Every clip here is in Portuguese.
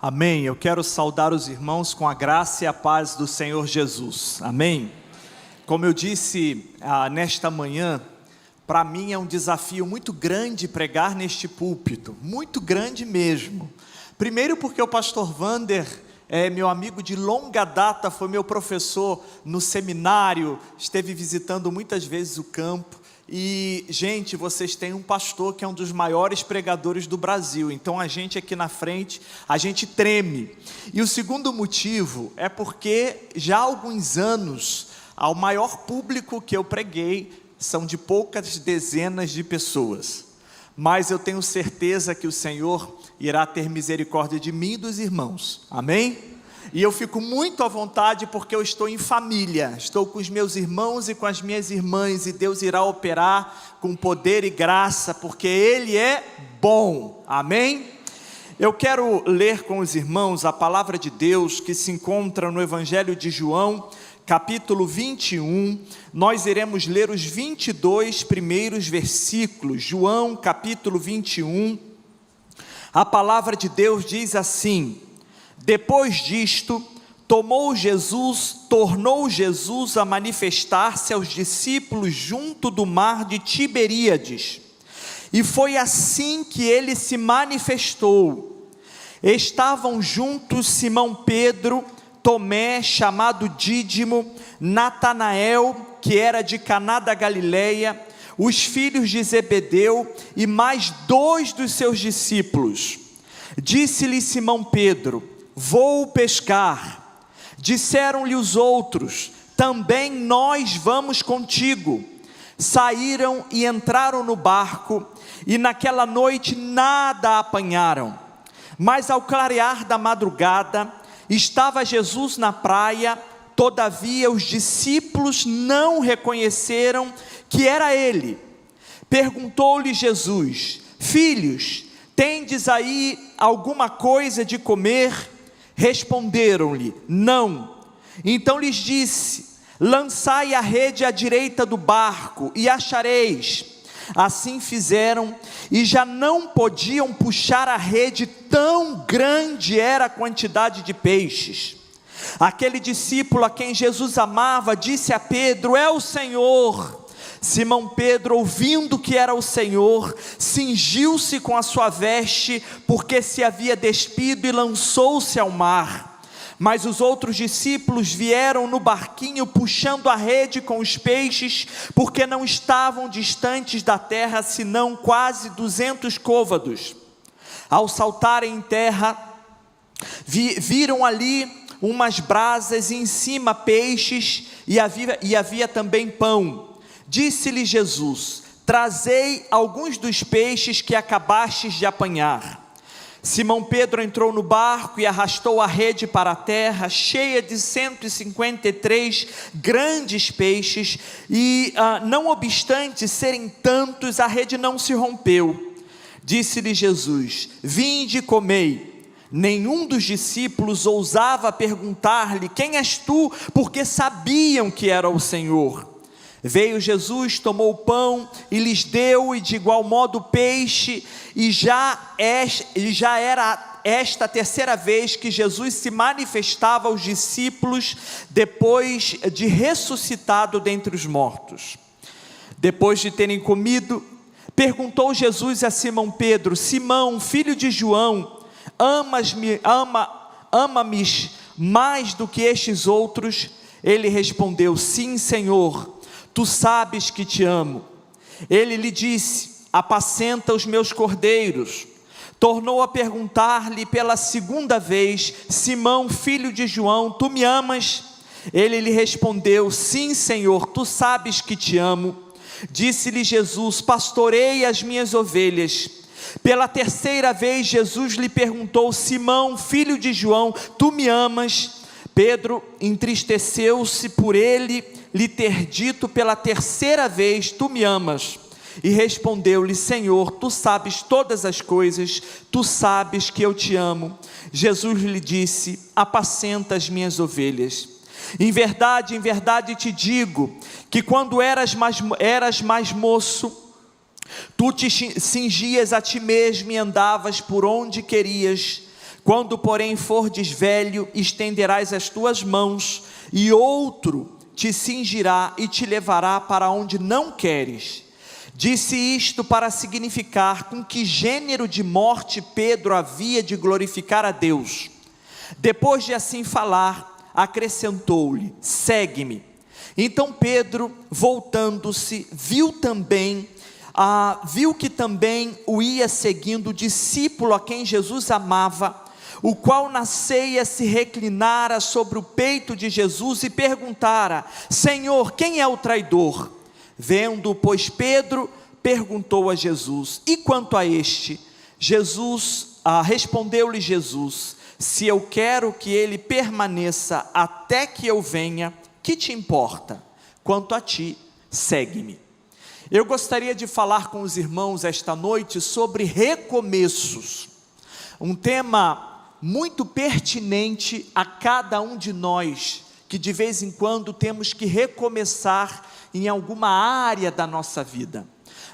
Amém. Eu quero saudar os irmãos com a graça e a paz do Senhor Jesus. Amém. Como eu disse nesta manhã, para mim é um desafio muito grande pregar neste púlpito, muito grande mesmo. Primeiro porque o pastor Wander é meu amigo de longa data, foi meu professor no seminário, esteve visitando muitas vezes o campo. E, gente, vocês têm um pastor que é um dos maiores pregadores do Brasil, então a gente aqui na frente, a gente treme. E o segundo motivo é porque já há alguns anos, ao maior público que eu preguei, são de poucas dezenas de pessoas. Mas eu tenho certeza que o Senhor irá ter misericórdia de mim e dos irmãos, amém? E eu fico muito à vontade porque eu estou em família, estou com os meus irmãos e com as minhas irmãs, e Deus irá operar com poder e graça, porque Ele é bom, amém? Eu quero ler com os irmãos a palavra de Deus que se encontra no Evangelho de João, capítulo 21, nós iremos ler os 22 primeiros versículos. João capítulo 21, a palavra de Deus diz assim: depois disto, tornou Jesus a manifestar-se aos discípulos junto do mar de Tiberíades, e foi assim que ele se manifestou. Estavam juntos Simão Pedro, Tomé, chamado Dídimo, Natanael, que era de Caná da Galileia, os filhos de Zebedeu e mais 2 dos seus discípulos. Disse-lhe Simão Pedro: vou pescar. Disseram-lhe os outros: também nós vamos contigo. Saíram e entraram no barco, e naquela noite nada apanharam. Mas ao clarear da madrugada, estava Jesus na praia. Todavia os discípulos não reconheceram que era ele. Perguntou-lhe Jesus: filhos, tendes aí alguma coisa de comer? Responderam-lhe: não. Então lhes disse: lançai a rede à direita do barco e achareis. Assim fizeram, e já não podiam puxar a rede, tão grande era a quantidade de peixes. Aquele discípulo a quem Jesus amava disse a Pedro: é o Senhor. Simão Pedro, ouvindo que era o Senhor, cingiu-se com a sua veste, porque se havia despido, e lançou-se ao mar. Mas os outros discípulos vieram no barquinho, puxando a rede com os peixes, porque não estavam distantes da terra, senão quase 200 côvados. Ao saltarem em terra, viram ali umas brasas, e em cima peixes, e havia também pão. Disse-lhe Jesus: trazei alguns dos peixes que acabastes de apanhar. Simão Pedro entrou no barco e arrastou a rede para a terra, cheia de 153 grandes peixes, e não obstante serem tantos, a rede não se rompeu. Disse-lhe Jesus: vinde e comei. Nenhum dos discípulos ousava perguntar-lhe: quem és tu? Porque sabiam que era o Senhor. Veio Jesus, tomou o pão e lhes deu, e de igual modo o peixe, e já era esta a terceira vez que Jesus se manifestava aos discípulos, depois de ressuscitado dentre os mortos. Depois de terem comido, perguntou Jesus a Simão Pedro: Simão, filho de João, ama-me mais do que estes outros? Ele respondeu: sim, Senhor, tu sabes que te amo. Ele lhe disse: apacenta os meus cordeiros. Tornou a perguntar-lhe pela segunda vez: Simão, filho de João, tu me amas? Ele lhe respondeu: sim, Senhor, tu sabes que te amo. Disse-lhe Jesus: pastorei as minhas ovelhas. Pela terceira vez Jesus lhe perguntou: Simão, filho de João, tu me amas? Pedro entristeceu-se por ele lhe ter dito pela terceira vez: tu me amas? E respondeu-lhe: Senhor, tu sabes todas as coisas, tu sabes que eu te amo. Jesus lhe disse: apacenta as minhas ovelhas. Em verdade te digo, que quando eras mais moço, tu te cingias a ti mesmo e andavas por onde querias. Quando, porém, fordes velho, estenderás as tuas mãos, e outro te cingirá e te levará para onde não queres. Disse isto para significar com que gênero de morte Pedro havia de glorificar a Deus. Depois de assim falar, acrescentou-lhe: segue-me. Então Pedro, voltando-se, viu que também o ia seguindo o discípulo a quem Jesus amava, o qual na ceia se reclinara sobre o peito de Jesus e perguntara: Senhor, quem é o traidor? Vendo, pois, Pedro, perguntou a Jesus: e quanto a este? Respondeu-lhe Jesus: se eu quero que ele permaneça até que eu venha, que te importa? Quanto a ti, segue-me. Eu gostaria de falar com os irmãos esta noite sobre recomeços, um tema muito pertinente a cada um de nós, que de vez em quando temos que recomeçar em alguma área da nossa vida.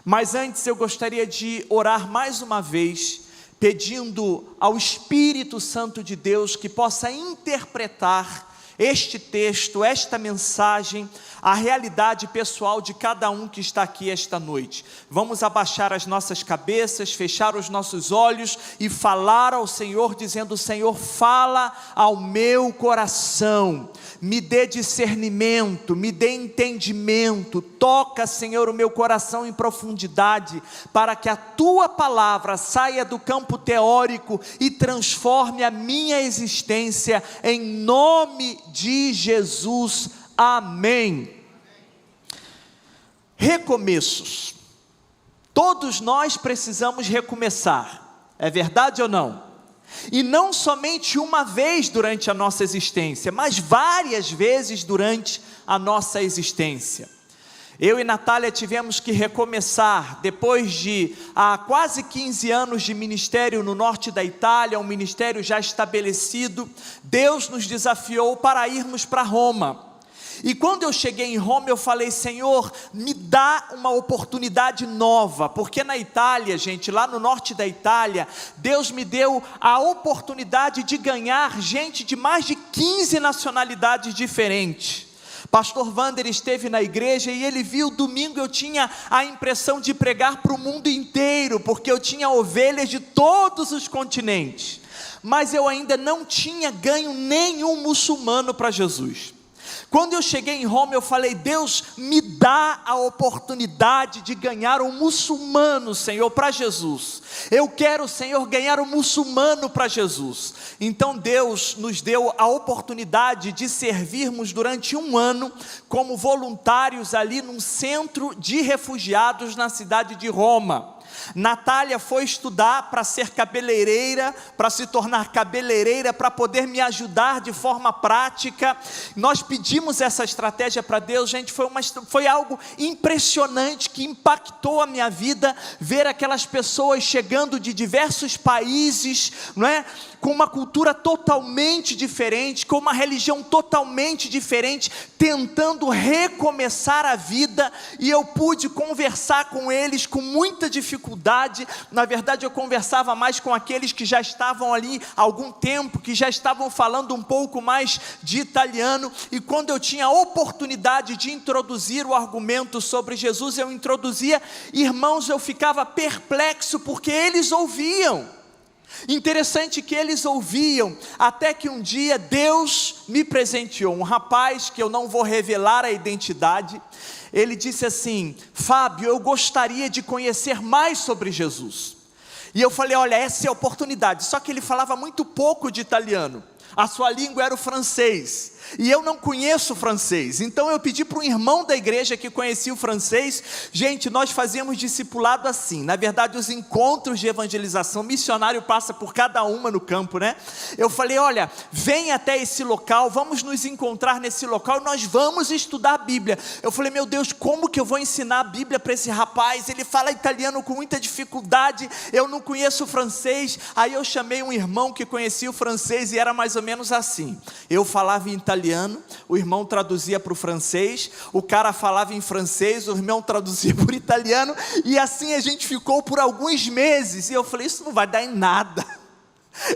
Mas antes eu gostaria de orar mais uma vez, pedindo ao Espírito Santo de Deus que possa interpretar este texto, esta mensagem, a realidade pessoal de cada um que está aqui esta noite. Vamos abaixar as nossas cabeças, fechar os nossos olhos e falar ao Senhor, dizendo: Senhor, fala ao meu coração, me dê discernimento, me dê entendimento, toca, Senhor, o meu coração em profundidade, para que a tua palavra saia do campo teórico e transforme a minha existência, em nome de Jesus, amém. Recomeços, todos nós precisamos recomeçar, é verdade ou não? E não somente uma vez durante a nossa existência, mas várias vezes durante a nossa existência. Eu e Natália tivemos que recomeçar, depois de quase 15 anos de ministério no norte da Itália, um ministério já estabelecido. Deus nos desafiou para irmos para Roma. E quando eu cheguei em Roma, eu falei: Senhor, me dá uma oportunidade nova, porque na Itália, gente, lá no norte da Itália, Deus me deu a oportunidade de ganhar gente de mais de 15 nacionalidades diferentes. Pastor Wander esteve na igreja e ele viu, domingo eu tinha a impressão de pregar para o mundo inteiro, porque eu tinha ovelhas de todos os continentes, mas eu ainda não tinha ganho nenhum muçulmano para Jesus. Quando eu cheguei em Roma, eu falei: Deus, me dá a oportunidade de ganhar um muçulmano, Senhor, para Jesus. Eu quero, Senhor, ganhar um muçulmano para Jesus. Então Deus nos deu a oportunidade de servirmos durante um ano como voluntários ali num centro de refugiados na cidade de Roma. Natália foi estudar para ser cabeleireira, para se tornar cabeleireira, para poder me ajudar de forma prática. Nós pedimos essa estratégia para Deus, gente, foi algo impressionante, que impactou a minha vida, ver aquelas pessoas chegando de diversos países, não é? Com uma cultura totalmente diferente, com uma religião totalmente diferente, tentando recomeçar a vida, e eu pude conversar com eles com muita dificuldade. Na verdade, eu conversava mais com aqueles que já estavam ali há algum tempo, que já estavam falando um pouco mais de italiano, e quando eu tinha a oportunidade de introduzir o argumento sobre Jesus, eu introduzia. Irmãos, eu ficava perplexo, porque eles ouviam. Interessante que eles ouviam, até que um dia Deus me presenteou um rapaz, que eu não vou revelar a identidade. Ele disse assim: Fábio, eu gostaria de conhecer mais sobre Jesus. E eu falei: olha, essa é a oportunidade. Só que ele falava muito pouco de italiano, a sua língua era o francês, e eu não conheço francês. Então eu pedi para um irmão da igreja que conhecia o francês. Gente, nós fazíamos discipulado assim, na verdade os encontros de evangelização, missionário passa por cada uma no campo, né? Eu falei: olha, vem até esse local, vamos nos encontrar nesse local, nós vamos estudar a Bíblia. Eu falei: meu Deus, como que eu vou ensinar a Bíblia para esse rapaz? Ele fala italiano com muita dificuldade, eu não conheço o francês. Aí eu chamei um irmão que conhecia o francês, e era mais ou menos assim: eu falava em italiano, o irmão traduzia para o francês, o cara falava em francês, o irmão traduzia para o italiano, e assim a gente ficou por alguns meses. E eu falei: isso não vai dar em nada.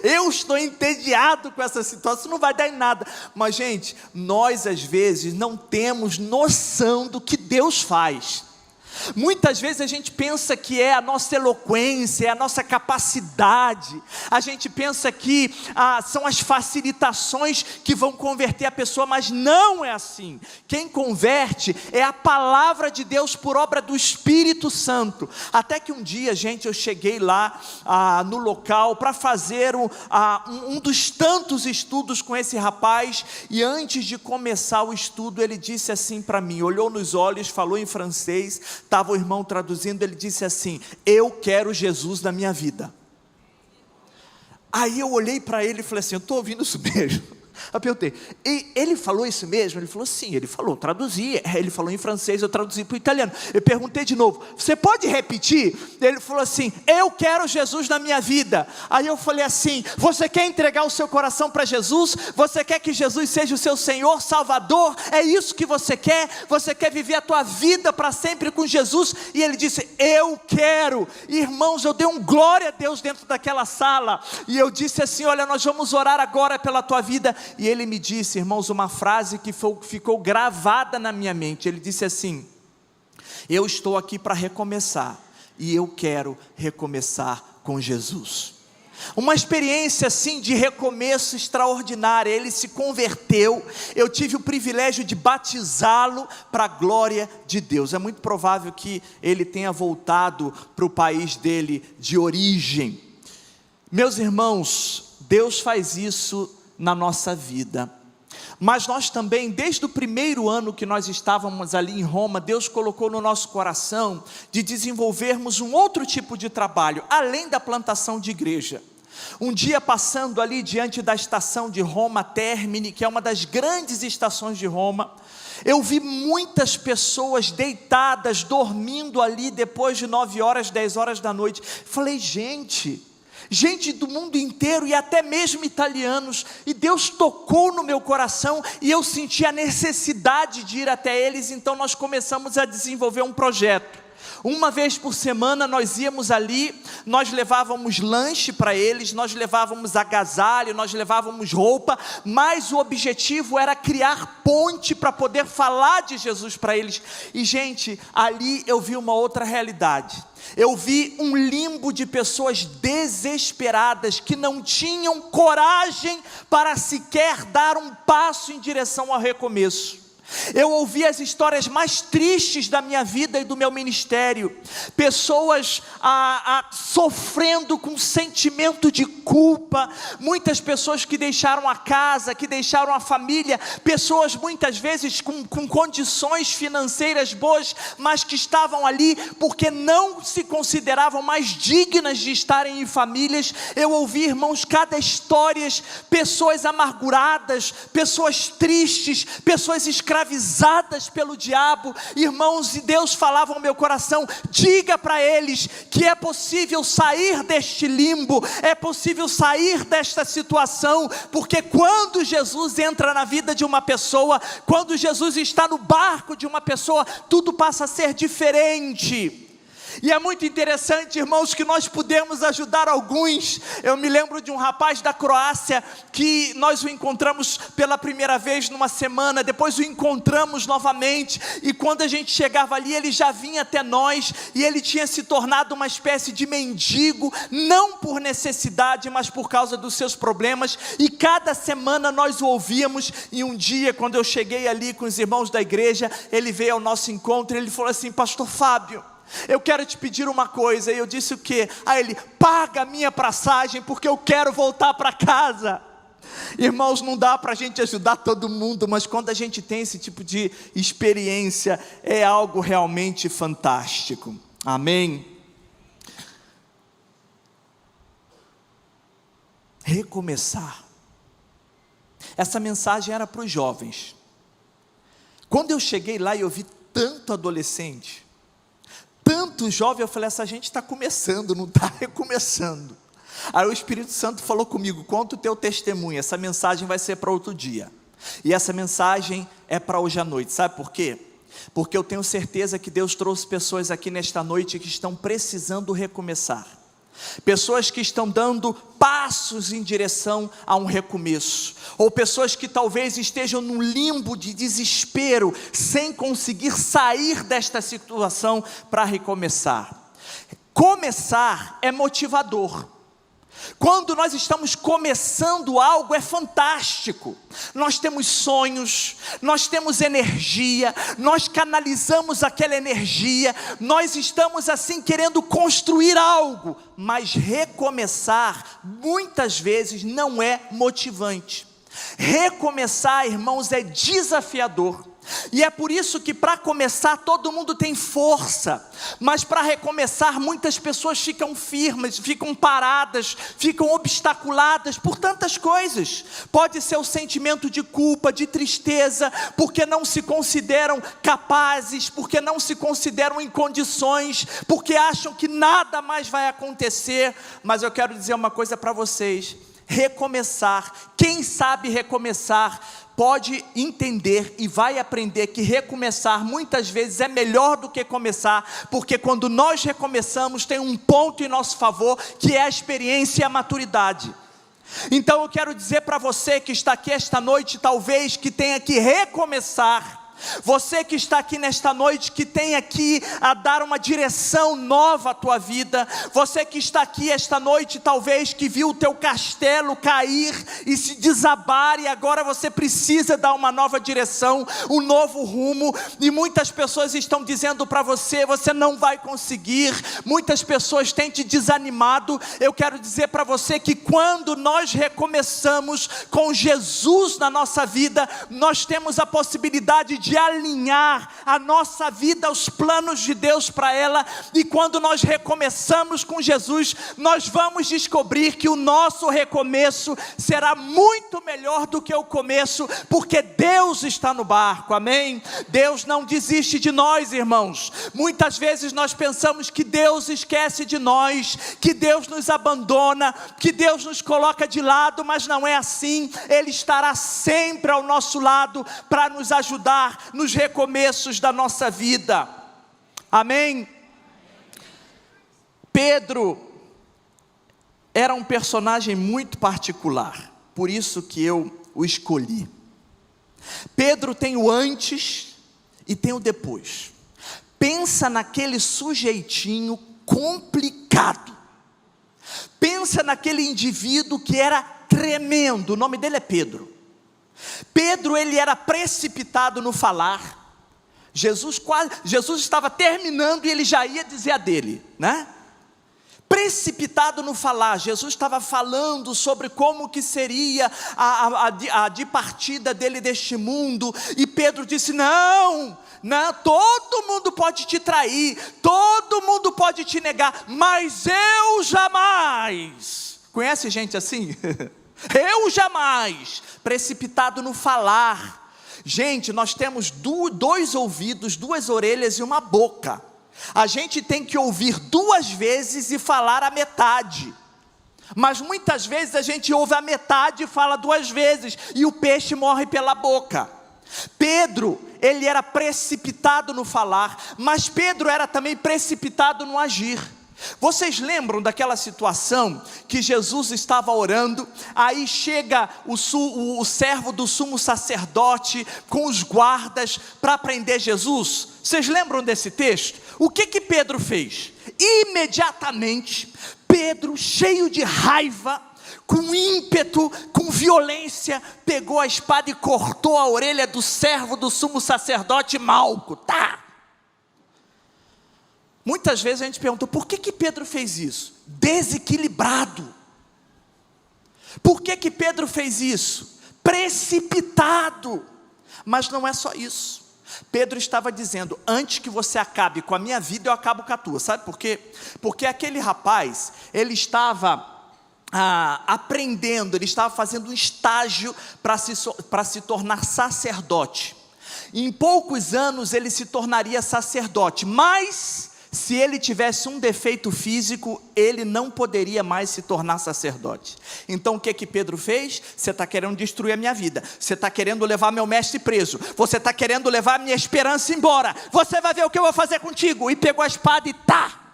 Eu estou entediado com essa situação, isso não vai dar em nada. Mas gente, nós às vezes não temos noção do que Deus faz. Muitas vezes a gente pensa que é a nossa eloquência, é a nossa capacidade, a gente pensa que são as facilitações que vão converter a pessoa, mas não é assim. Quem converte é a palavra de Deus por obra do Espírito Santo. Até que um dia, gente, eu cheguei lá no local para fazer um dos tantos estudos com esse rapaz, e antes de começar o estudo, ele disse assim para mim, olhou nos olhos, falou em francês, estava o irmão traduzindo, ele disse assim: eu quero Jesus na minha vida. Aí eu olhei para ele e falei assim: eu estou ouvindo isso mesmo? Eu perguntei, ele falou isso mesmo? Ele falou sim, ele falou, traduzi, ele falou em francês, eu traduzi para o italiano. Eu perguntei de novo, você pode repetir? Ele falou assim: eu quero Jesus na minha vida. Aí eu falei assim: você quer entregar o seu coração para Jesus? Você quer que Jesus seja o seu Senhor, Salvador? É isso que você quer? Você quer viver a tua vida para sempre com Jesus? E ele disse: eu quero. Irmãos, eu dei um glória a Deus dentro daquela sala, e eu disse assim: olha, nós vamos orar agora pela tua vida. E ele me disse, irmãos, uma frase que ficou gravada na minha mente. Ele disse assim: eu estou aqui para recomeçar, e eu quero recomeçar com Jesus. Uma experiência assim de recomeço extraordinária. Ele se converteu, eu tive o privilégio de batizá-lo para a glória de Deus. É muito provável que ele tenha voltado para o país dele de origem. Meus irmãos, Deus faz isso na nossa vida, mas nós também, desde o primeiro ano que nós estávamos ali em Roma, Deus colocou no nosso coração de desenvolvermos um outro tipo de trabalho, além da plantação de igreja. Um dia, passando ali diante da estação de Roma Termini, que é uma das grandes estações de Roma, eu vi muitas pessoas deitadas, dormindo ali depois de 9 horas, 10 horas da noite. Falei, gente do mundo inteiro e até mesmo italianos, e Deus tocou no meu coração, e eu senti a necessidade de ir até eles. Então nós começamos a desenvolver um projeto. Uma vez por semana nós íamos ali, nós levávamos lanche para eles, nós levávamos agasalho, nós levávamos roupa, mas o objetivo era criar ponte para poder falar de Jesus para eles. E gente, ali eu vi uma outra realidade. Eu vi um limbo de pessoas desesperadas, que não tinham coragem para sequer dar um passo em direção ao recomeço. Eu ouvi as histórias mais tristes da minha vida e do meu ministério, pessoas sofrendo com sentimento de culpa, muitas pessoas que deixaram a casa, que deixaram a família, pessoas muitas vezes com condições financeiras boas, mas que estavam ali porque não se consideravam mais dignas de estarem em famílias. Eu ouvi, irmãos, cada história, pessoas amarguradas, pessoas tristes, pessoas escravizadas pelo diabo. Irmãos, e Deus falava ao meu coração: diga para eles que é possível sair deste limbo, é possível sair desta situação, porque quando Jesus entra na vida de uma pessoa, quando Jesus está no barco de uma pessoa, tudo passa a ser diferente. E é muito interessante, irmãos, que nós pudemos ajudar alguns. Eu me lembro de um rapaz da Croácia, que nós o encontramos pela primeira vez numa semana, depois o encontramos novamente, e quando a gente chegava ali, ele já vinha até nós, e ele tinha se tornado uma espécie de mendigo, não por necessidade, mas por causa dos seus problemas, e cada semana nós o ouvíamos. E um dia, quando eu cheguei ali com os irmãos da igreja, ele veio ao nosso encontro, e ele falou assim: pastor Fábio, eu quero te pedir uma coisa. E eu disse: o quê? Aí ele: paga a minha passagem, porque eu quero voltar para casa. Irmãos, não dá para a gente ajudar todo mundo, mas quando a gente tem esse tipo de experiência, é algo realmente fantástico. Amém? Recomeçar. Essa mensagem era para os jovens. Quando eu cheguei lá e eu vi tanto adolescente, tanto jovem, eu falei: essa gente está começando, não está recomeçando. Aí o Espírito Santo falou comigo: conta o teu testemunho, essa mensagem vai ser para outro dia. E essa mensagem é para hoje à noite. Sabe por quê? Porque eu tenho certeza que Deus trouxe pessoas aqui nesta noite que estão precisando recomeçar. pessoas que estão dando passos em direção a um recomeço, ou pessoas que talvez estejam num limbo de desespero, sem conseguir sair desta situação para recomeçar. Começar é motivador. Quando nós estamos começando algo, é fantástico. Nós temos sonhos, nós temos energia, nós canalizamos aquela energia, nós estamos assim querendo construir algo, mas recomeçar muitas vezes não é motivante. Recomeçar, irmãos, é desafiador. E é por isso que para começar todo mundo tem força, mas para recomeçar muitas pessoas ficam firmes, ficam paradas, ficam obstaculadas por tantas coisas. Pode ser o sentimento de culpa, de tristeza, porque não se consideram capazes, porque não se consideram em condições, porque acham que nada mais vai acontecer. Mas eu quero dizer uma coisa para vocês: recomeçar, quem sabe recomeçar, pode entender e vai aprender que recomeçar muitas vezes é melhor do que começar, porque quando nós recomeçamos tem um ponto em nosso favor, que é a experiência e a maturidade. Então eu quero dizer para você que está aqui esta noite, talvez que tenha que recomeçar, você que está aqui nesta noite, que tem aqui a dar uma direção nova à tua vida, você que está aqui esta noite, talvez que viu o teu castelo cair e se desabar, e agora você precisa dar uma nova direção, um novo rumo, e muitas pessoas estão dizendo para você, você não vai conseguir, muitas pessoas têm te desanimado. Eu quero dizer para você que quando nós recomeçamos com Jesus na nossa vida, nós temos a possibilidade de alinhar a nossa vida aos planos de Deus para ela, e quando nós recomeçamos com Jesus, nós vamos descobrir que o nosso recomeço será muito melhor do que o começo, porque Deus está no barco, amém? Deus não desiste de nós, irmãos. Muitas vezes nós pensamos que Deus esquece de nós, que Deus nos abandona, que Deus nos coloca de lado, mas não é assim. Ele estará sempre ao nosso lado para nos ajudar nos recomeços da nossa vida, amém? Pedro era um personagem muito particular, por isso que eu o escolhi. Pedro tem o antes e tem o depois. Pensa naquele sujeitinho complicado, pensa naquele indivíduo que era tremendo. O nome dele é Pedro. Pedro, ele era precipitado no falar. Jesus estava terminando e ele já ia dizer a dele, né? Precipitado no falar. Jesus estava falando sobre como que seria a de partida dele deste mundo, e Pedro disse: não, todo mundo pode te trair, todo mundo pode te negar, mas eu jamais. Conhece gente assim? Eu jamais. Precipitado no falar. Gente, nós temos dois ouvidos, duas orelhas e uma boca. A gente tem que ouvir duas vezes e falar a metade. Mas muitas vezes a gente ouve a metade e fala duas vezes, e o peixe morre pela boca. Pedro, ele era precipitado no falar, mas Pedro era também precipitado no agir. Vocês lembram daquela situação que Jesus estava orando, aí chega o servo do sumo sacerdote com os guardas para prender Jesus? Vocês lembram desse texto? O que Pedro fez? Imediatamente, Pedro, cheio de raiva, com ímpeto, com violência, pegou a espada e cortou a orelha do servo do sumo sacerdote Malco. Muitas vezes a gente pergunta, por que Pedro fez isso? Desequilibrado. Por que Pedro fez isso? Precipitado. Mas não é só isso. Pedro estava dizendo: antes que você acabe com a minha vida, eu acabo com a tua. Sabe por quê? Porque aquele rapaz, ele estava aprendendo, ele estava fazendo um estágio para se tornar sacerdote. Em poucos anos ele se tornaria sacerdote, mas se ele tivesse um defeito físico, ele não poderia mais se tornar sacerdote. Então o que Pedro fez? Você está querendo destruir a minha vida, você está querendo levar meu mestre preso, você está querendo levar a minha esperança embora, você vai ver o que eu vou fazer contigo. E pegou a espada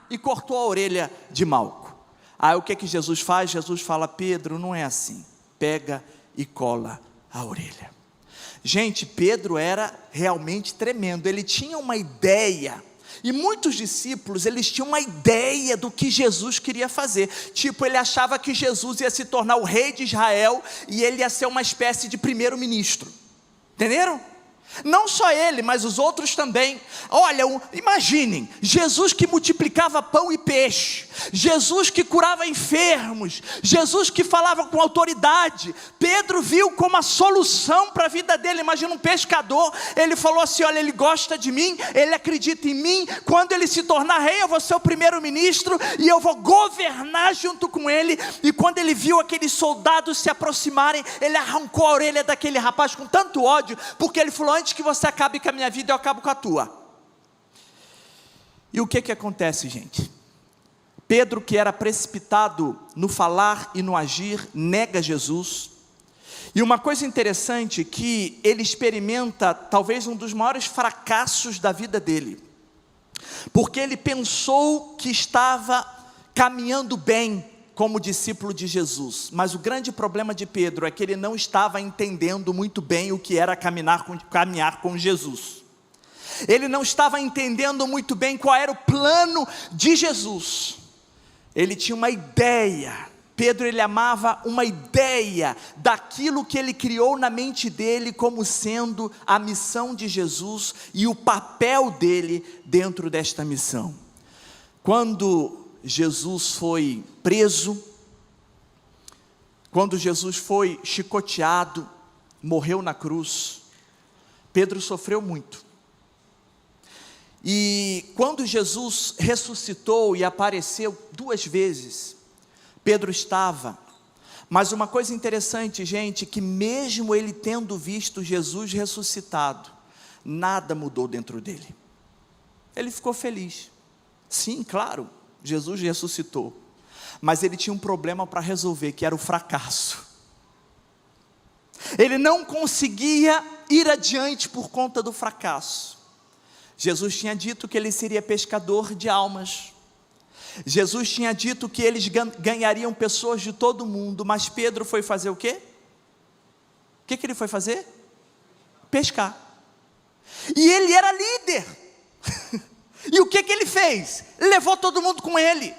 e cortou a orelha de Malco. Aí o que Jesus faz? Jesus fala: Pedro, não é assim, pega e cola a orelha. Gente, Pedro era realmente tremendo, ele tinha uma ideia, e muitos discípulos, eles tinham uma ideia do que Jesus queria fazer, tipo, ele achava que Jesus ia se tornar o rei de Israel, e ele ia ser uma espécie de primeiro-ministro, entenderam? Não só ele, mas os outros também. Olha, imaginem, Jesus que multiplicava pão e peixe, Jesus que curava enfermos, Jesus que falava com autoridade. Pedro viu como a solução para a vida dele. Imagina um pescador, ele falou assim: olha, ele gosta de mim, ele acredita em mim, quando ele se tornar rei eu vou ser o primeiro-ministro, e eu vou governar junto com ele. E quando ele viu aqueles soldados se aproximarem, ele arrancou a orelha daquele rapaz com tanto ódio, porque ele falou: antes que você acabe com a minha vida, eu acabo com a tua. E o que acontece, gente? Pedro, que era precipitado no falar e no agir, nega Jesus. E uma coisa interessante, que ele experimenta talvez um dos maiores fracassos da vida dele, porque ele pensou que estava caminhando bem como discípulo de Jesus, mas o grande problema de Pedro é que ele não estava entendendo muito bem o que era caminhar com Jesus. Ele não estava entendendo muito bem qual era o plano de Jesus. Ele tinha uma ideia. Pedro, ele amava uma ideia daquilo que ele criou na mente dele como sendo a missão de Jesus e o papel dele dentro desta missão. Quando Jesus foi preso, quando Jesus foi chicoteado, morreu na cruz, Pedro sofreu muito. E quando Jesus ressuscitou e apareceu 2 vezes, Pedro estava. Mas uma coisa interessante, gente, que mesmo ele tendo visto Jesus ressuscitado, nada mudou dentro dele. Ele ficou feliz. Sim, claro, Jesus ressuscitou, mas ele tinha um problema para resolver, que era o fracasso. Ele não conseguia ir adiante por conta do fracasso. Jesus tinha dito que ele seria pescador de almas. Jesus tinha dito que eles ganhariam pessoas de todo mundo, mas Pedro foi fazer o quê? O que ele foi fazer? Pescar. E ele era líder. E o que ele fez? Levou todo mundo com ele.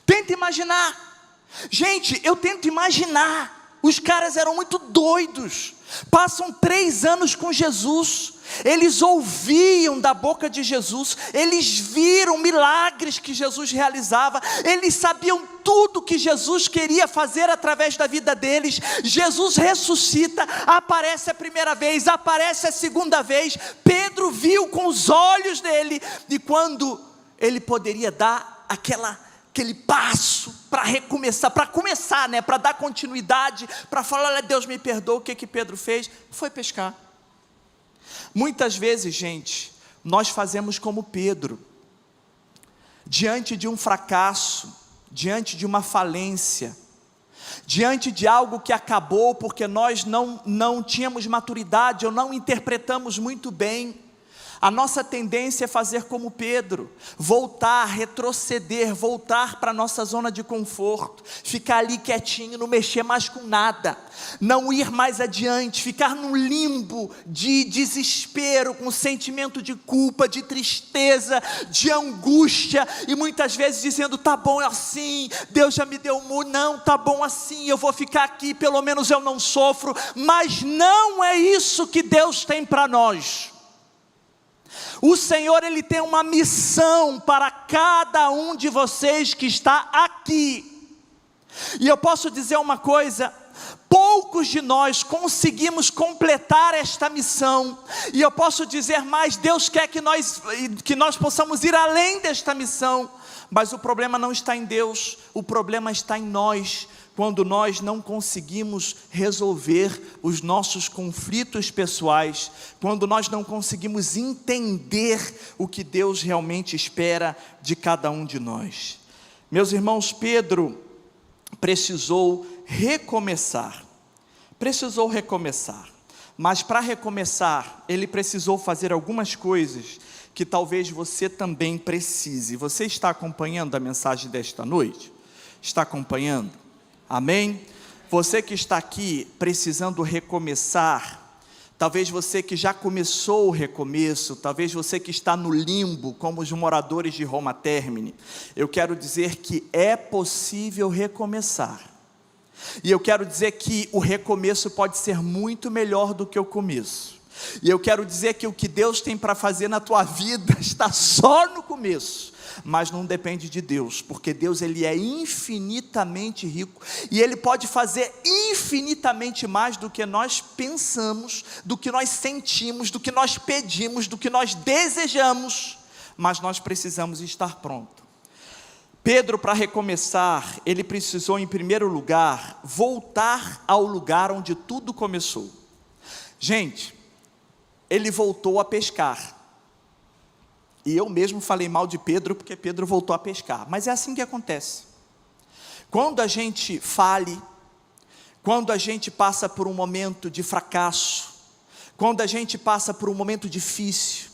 Tenta imaginar. Gente, eu tento imaginar. Os caras eram muito doidos. Passam 3 anos com Jesus. Eles ouviam da boca de Jesus. Eles viram milagres que Jesus realizava. Eles sabiam tudo que Jesus queria fazer através da vida deles. Jesus ressuscita, aparece a primeira vez, aparece a segunda vez. Pedro viu com os olhos dele. E quando ele poderia dar aquele passo para recomeçar, para começar, para dar continuidade, para falar: olha, Deus me perdoa, o que Pedro fez? Foi pescar. Muitas vezes, gente, nós fazemos como Pedro, diante de um fracasso, diante de uma falência, diante de algo que acabou porque nós não tínhamos maturidade, ou não interpretamos muito bem. A nossa tendência é fazer como Pedro, voltar, retroceder, voltar para a nossa zona de conforto, ficar ali quietinho, não mexer mais com nada, não ir mais adiante, ficar num limbo de desespero, com sentimento de culpa, de tristeza, de angústia, e muitas vezes dizendo: tá bom assim, Deus já me deu um mundo, não, tá bom assim, eu vou ficar aqui, pelo menos eu não sofro. Mas não é isso que Deus tem para nós. O Senhor, Ele tem uma missão para cada um de vocês que está aqui. E eu posso dizer uma coisa: poucos de nós conseguimos completar esta missão. E eu posso dizer mais: Deus quer que nós possamos ir além desta missão. Mas o problema não está em Deus, o problema está em nós. Quando nós não conseguimos resolver os nossos conflitos pessoais, quando nós não conseguimos entender o que Deus realmente espera de cada um de nós. Meus irmãos, Pedro precisou recomeçar, mas para recomeçar, ele precisou fazer algumas coisas que talvez você também precise. Você está acompanhando a mensagem desta noite? Está acompanhando? Amém? Você que está aqui precisando recomeçar, talvez você que já começou o recomeço, talvez você que está no limbo, como os moradores de Roma Termini, eu quero dizer que é possível recomeçar. E eu quero dizer que o recomeço pode ser muito melhor do que o começo. E eu quero dizer que o que Deus tem para fazer na tua vida está só no começo, mas não depende de Deus, porque Deus ele é infinitamente rico, e Ele pode fazer infinitamente mais do que nós pensamos, do que nós sentimos, do que nós pedimos, do que nós desejamos, mas nós precisamos estar prontos. Pedro, para recomeçar, ele precisou em primeiro lugar, voltar ao lugar onde tudo começou. Gente, ele voltou a pescar, e eu mesmo falei mal de Pedro, porque Pedro voltou a pescar, mas é assim que acontece. Quando a gente fale, quando a gente passa por um momento de fracasso, quando a gente passa por um momento difícil,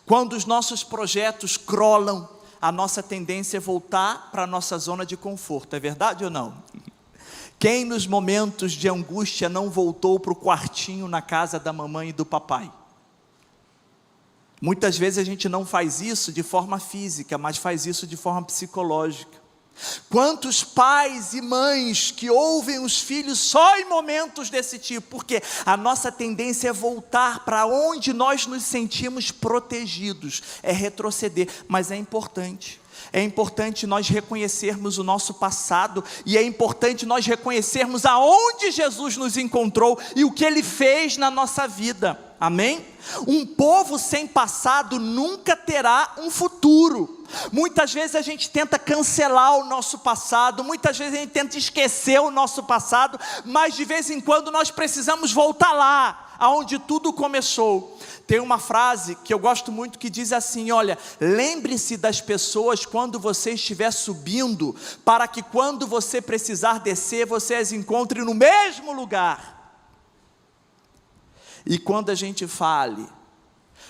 quando os nossos projetos crolam, a nossa tendência é voltar para a nossa zona de conforto, é verdade ou não? Quem nos momentos de angústia não voltou para o quartinho na casa da mamãe e do papai? Muitas vezes a gente não faz isso de forma física, mas faz isso de forma psicológica. Quantos pais e mães que ouvem os filhos só em momentos desse tipo, porque a nossa tendência é voltar para onde nós nos sentimos protegidos, é retroceder, mas é importante nós reconhecermos o nosso passado, e é importante nós reconhecermos aonde Jesus nos encontrou, e o que Ele fez na nossa vida, amém? Um povo sem passado nunca terá um futuro. Muitas vezes a gente tenta cancelar o nosso passado, muitas vezes a gente tenta esquecer o nosso passado, mas de vez em quando nós precisamos voltar lá, aonde tudo começou. Tem uma frase que eu gosto muito que diz assim: olha, lembre-se das pessoas quando você estiver subindo, para que quando você precisar descer, você as encontre no mesmo lugar. E quando a gente fale,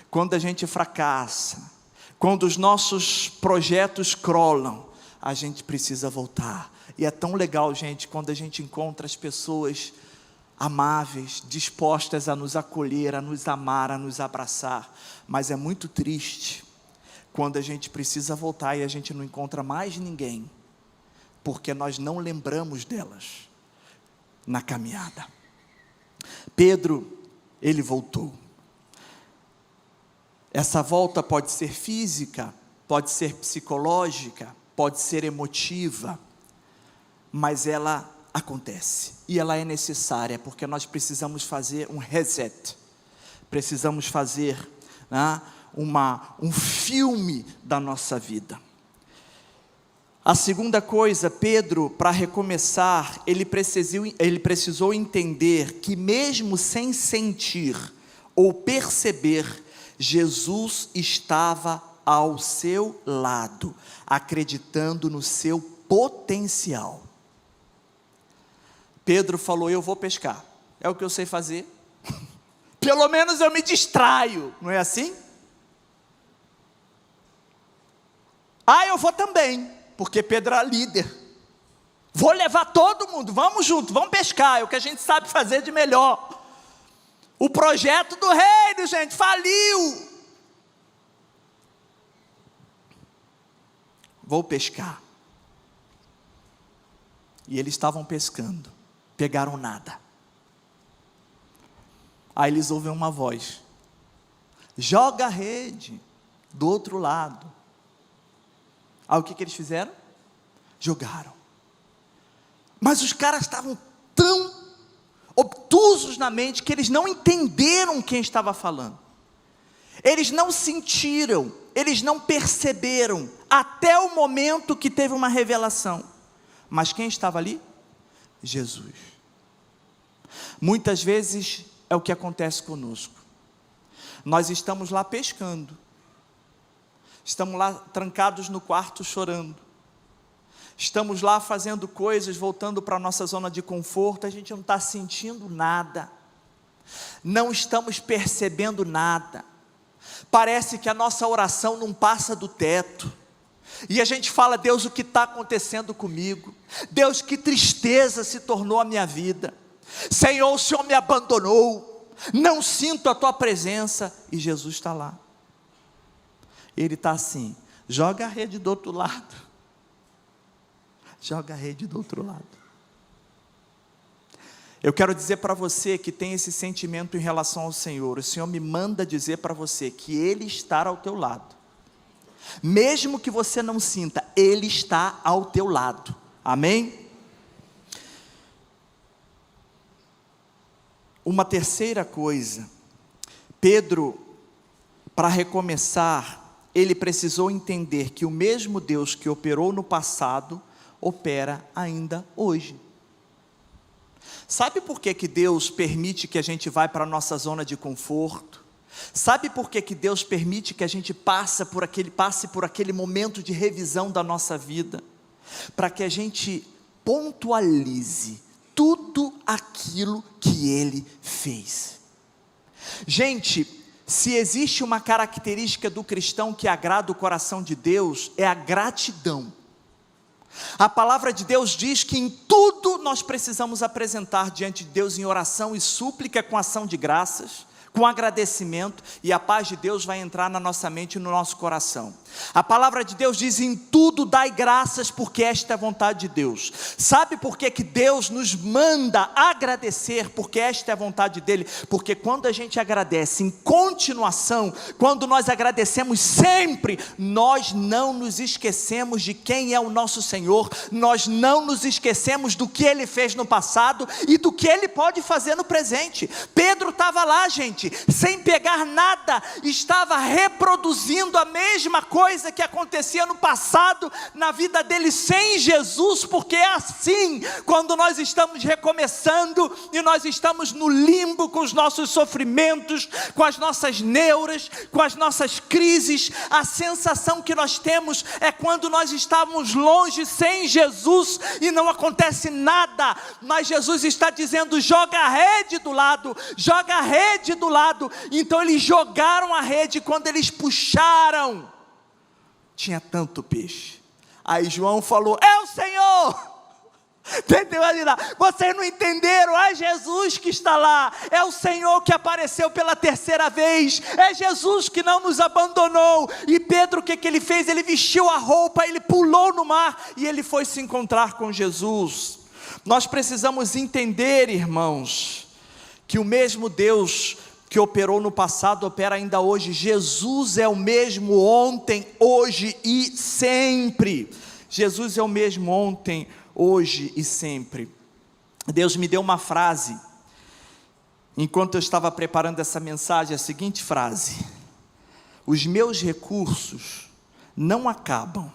quando a gente fracassa, quando os nossos projetos crolam, a gente precisa voltar. E é tão legal, gente, quando a gente encontra as pessoas amáveis, dispostas a nos acolher, a nos amar, a nos abraçar. Mas é muito triste quando a gente precisa voltar e a gente não encontra mais ninguém, porque nós não lembramos delas na caminhada. Pedro, ele voltou. Essa volta pode ser física, pode ser psicológica, pode ser emotiva, mas ela acontece, e ela é necessária, porque nós precisamos fazer um reset, precisamos fazer um filme da nossa vida. A segunda coisa, Pedro, para recomeçar, ele precisou entender que mesmo sem sentir ou perceber, Jesus estava ao seu lado, acreditando no seu potencial. Pedro falou: eu vou pescar, é o que eu sei fazer, pelo menos eu me distraio, não é assim? Eu vou também, porque Pedro era líder, vou levar todo mundo, vamos junto, vamos pescar, é o que a gente sabe fazer de melhor. O projeto do reino, gente, faliu. Vou pescar. E eles estavam pescando, pegaram nada. Aí eles ouvem uma voz: joga a rede do outro lado. Aí o que eles fizeram? Jogaram. Mas os caras estavam tão obtusos na mente que eles não entenderam quem estava falando. Eles não sentiram, eles não perceberam, até o momento que teve uma revelação. Mas quem estava ali? Jesus. Muitas vezes é o que acontece conosco. Nós estamos lá pescando, estamos lá trancados no quarto chorando, estamos lá fazendo coisas, voltando para a nossa zona de conforto, a gente não está sentindo nada, não estamos percebendo nada, parece que a nossa oração não passa do teto, e a gente fala: Deus, o que está acontecendo comigo? Deus, que tristeza se tornou a minha vida. Senhor, o Senhor me abandonou, não sinto a tua presença. E Jesus está lá. Ele está assim: joga a rede do outro lado. Joga a rede do outro lado. Eu quero dizer para você que tem esse sentimento em relação ao Senhor. O Senhor me manda dizer para você que Ele está ao teu lado. Mesmo que você não sinta, Ele está ao teu lado. Amém? Uma terceira coisa, Pedro, para recomeçar, ele precisou entender que o mesmo Deus que operou no passado, opera ainda hoje. Sabe por que Deus permite que a gente vá para a nossa zona de conforto? Sabe por que Deus permite que a gente passe por aquele momento de revisão da nossa vida? Para que a gente pontualize tudo aquilo que Ele fez. Gente, se existe uma característica do cristão que agrada o coração de Deus, é a gratidão. A palavra de Deus diz que em tudo nós precisamos apresentar diante de Deus em oração e súplica com ação de graças, com agradecimento, e a paz de Deus vai entrar na nossa mente e no nosso coração. A palavra de Deus diz: em tudo dai graças, porque esta é a vontade de Deus. Sabe por que Deus nos manda agradecer? Porque esta é a vontade dEle. Porque quando a gente agradece em continuação, quando nós agradecemos sempre, nós não nos esquecemos de quem é o nosso Senhor, nós não nos esquecemos do que Ele fez no passado e do que Ele pode fazer no presente. Pedro estava lá, gente, sem pegar nada, estava reproduzindo a mesma coisa que acontecia no passado, na vida dele sem Jesus, porque é assim, quando nós estamos recomeçando, e nós estamos no limbo com os nossos sofrimentos, com as nossas neuras, com as nossas crises, a sensação que nós temos é quando nós estamos longe sem Jesus, e não acontece nada, mas Jesus está dizendo: joga a rede do lado, joga a rede do lado. Então eles jogaram a rede, quando eles puxaram, tinha tanto peixe. Aí João falou: é o Senhor. Tenta imaginar, vocês não entenderam, é Jesus que está lá, é o Senhor que apareceu pela terceira vez, é Jesus que não nos abandonou. E Pedro, o que ele fez? Ele vestiu a roupa, ele pulou no mar, e ele foi se encontrar com Jesus. Nós precisamos entender, irmãos, que o mesmo Deus que operou no passado, opera ainda hoje. Jesus é o mesmo ontem, hoje e sempre. Jesus é o mesmo ontem, hoje e sempre. Deus me deu uma frase, enquanto eu estava preparando essa mensagem, a seguinte frase: os meus recursos não acabam,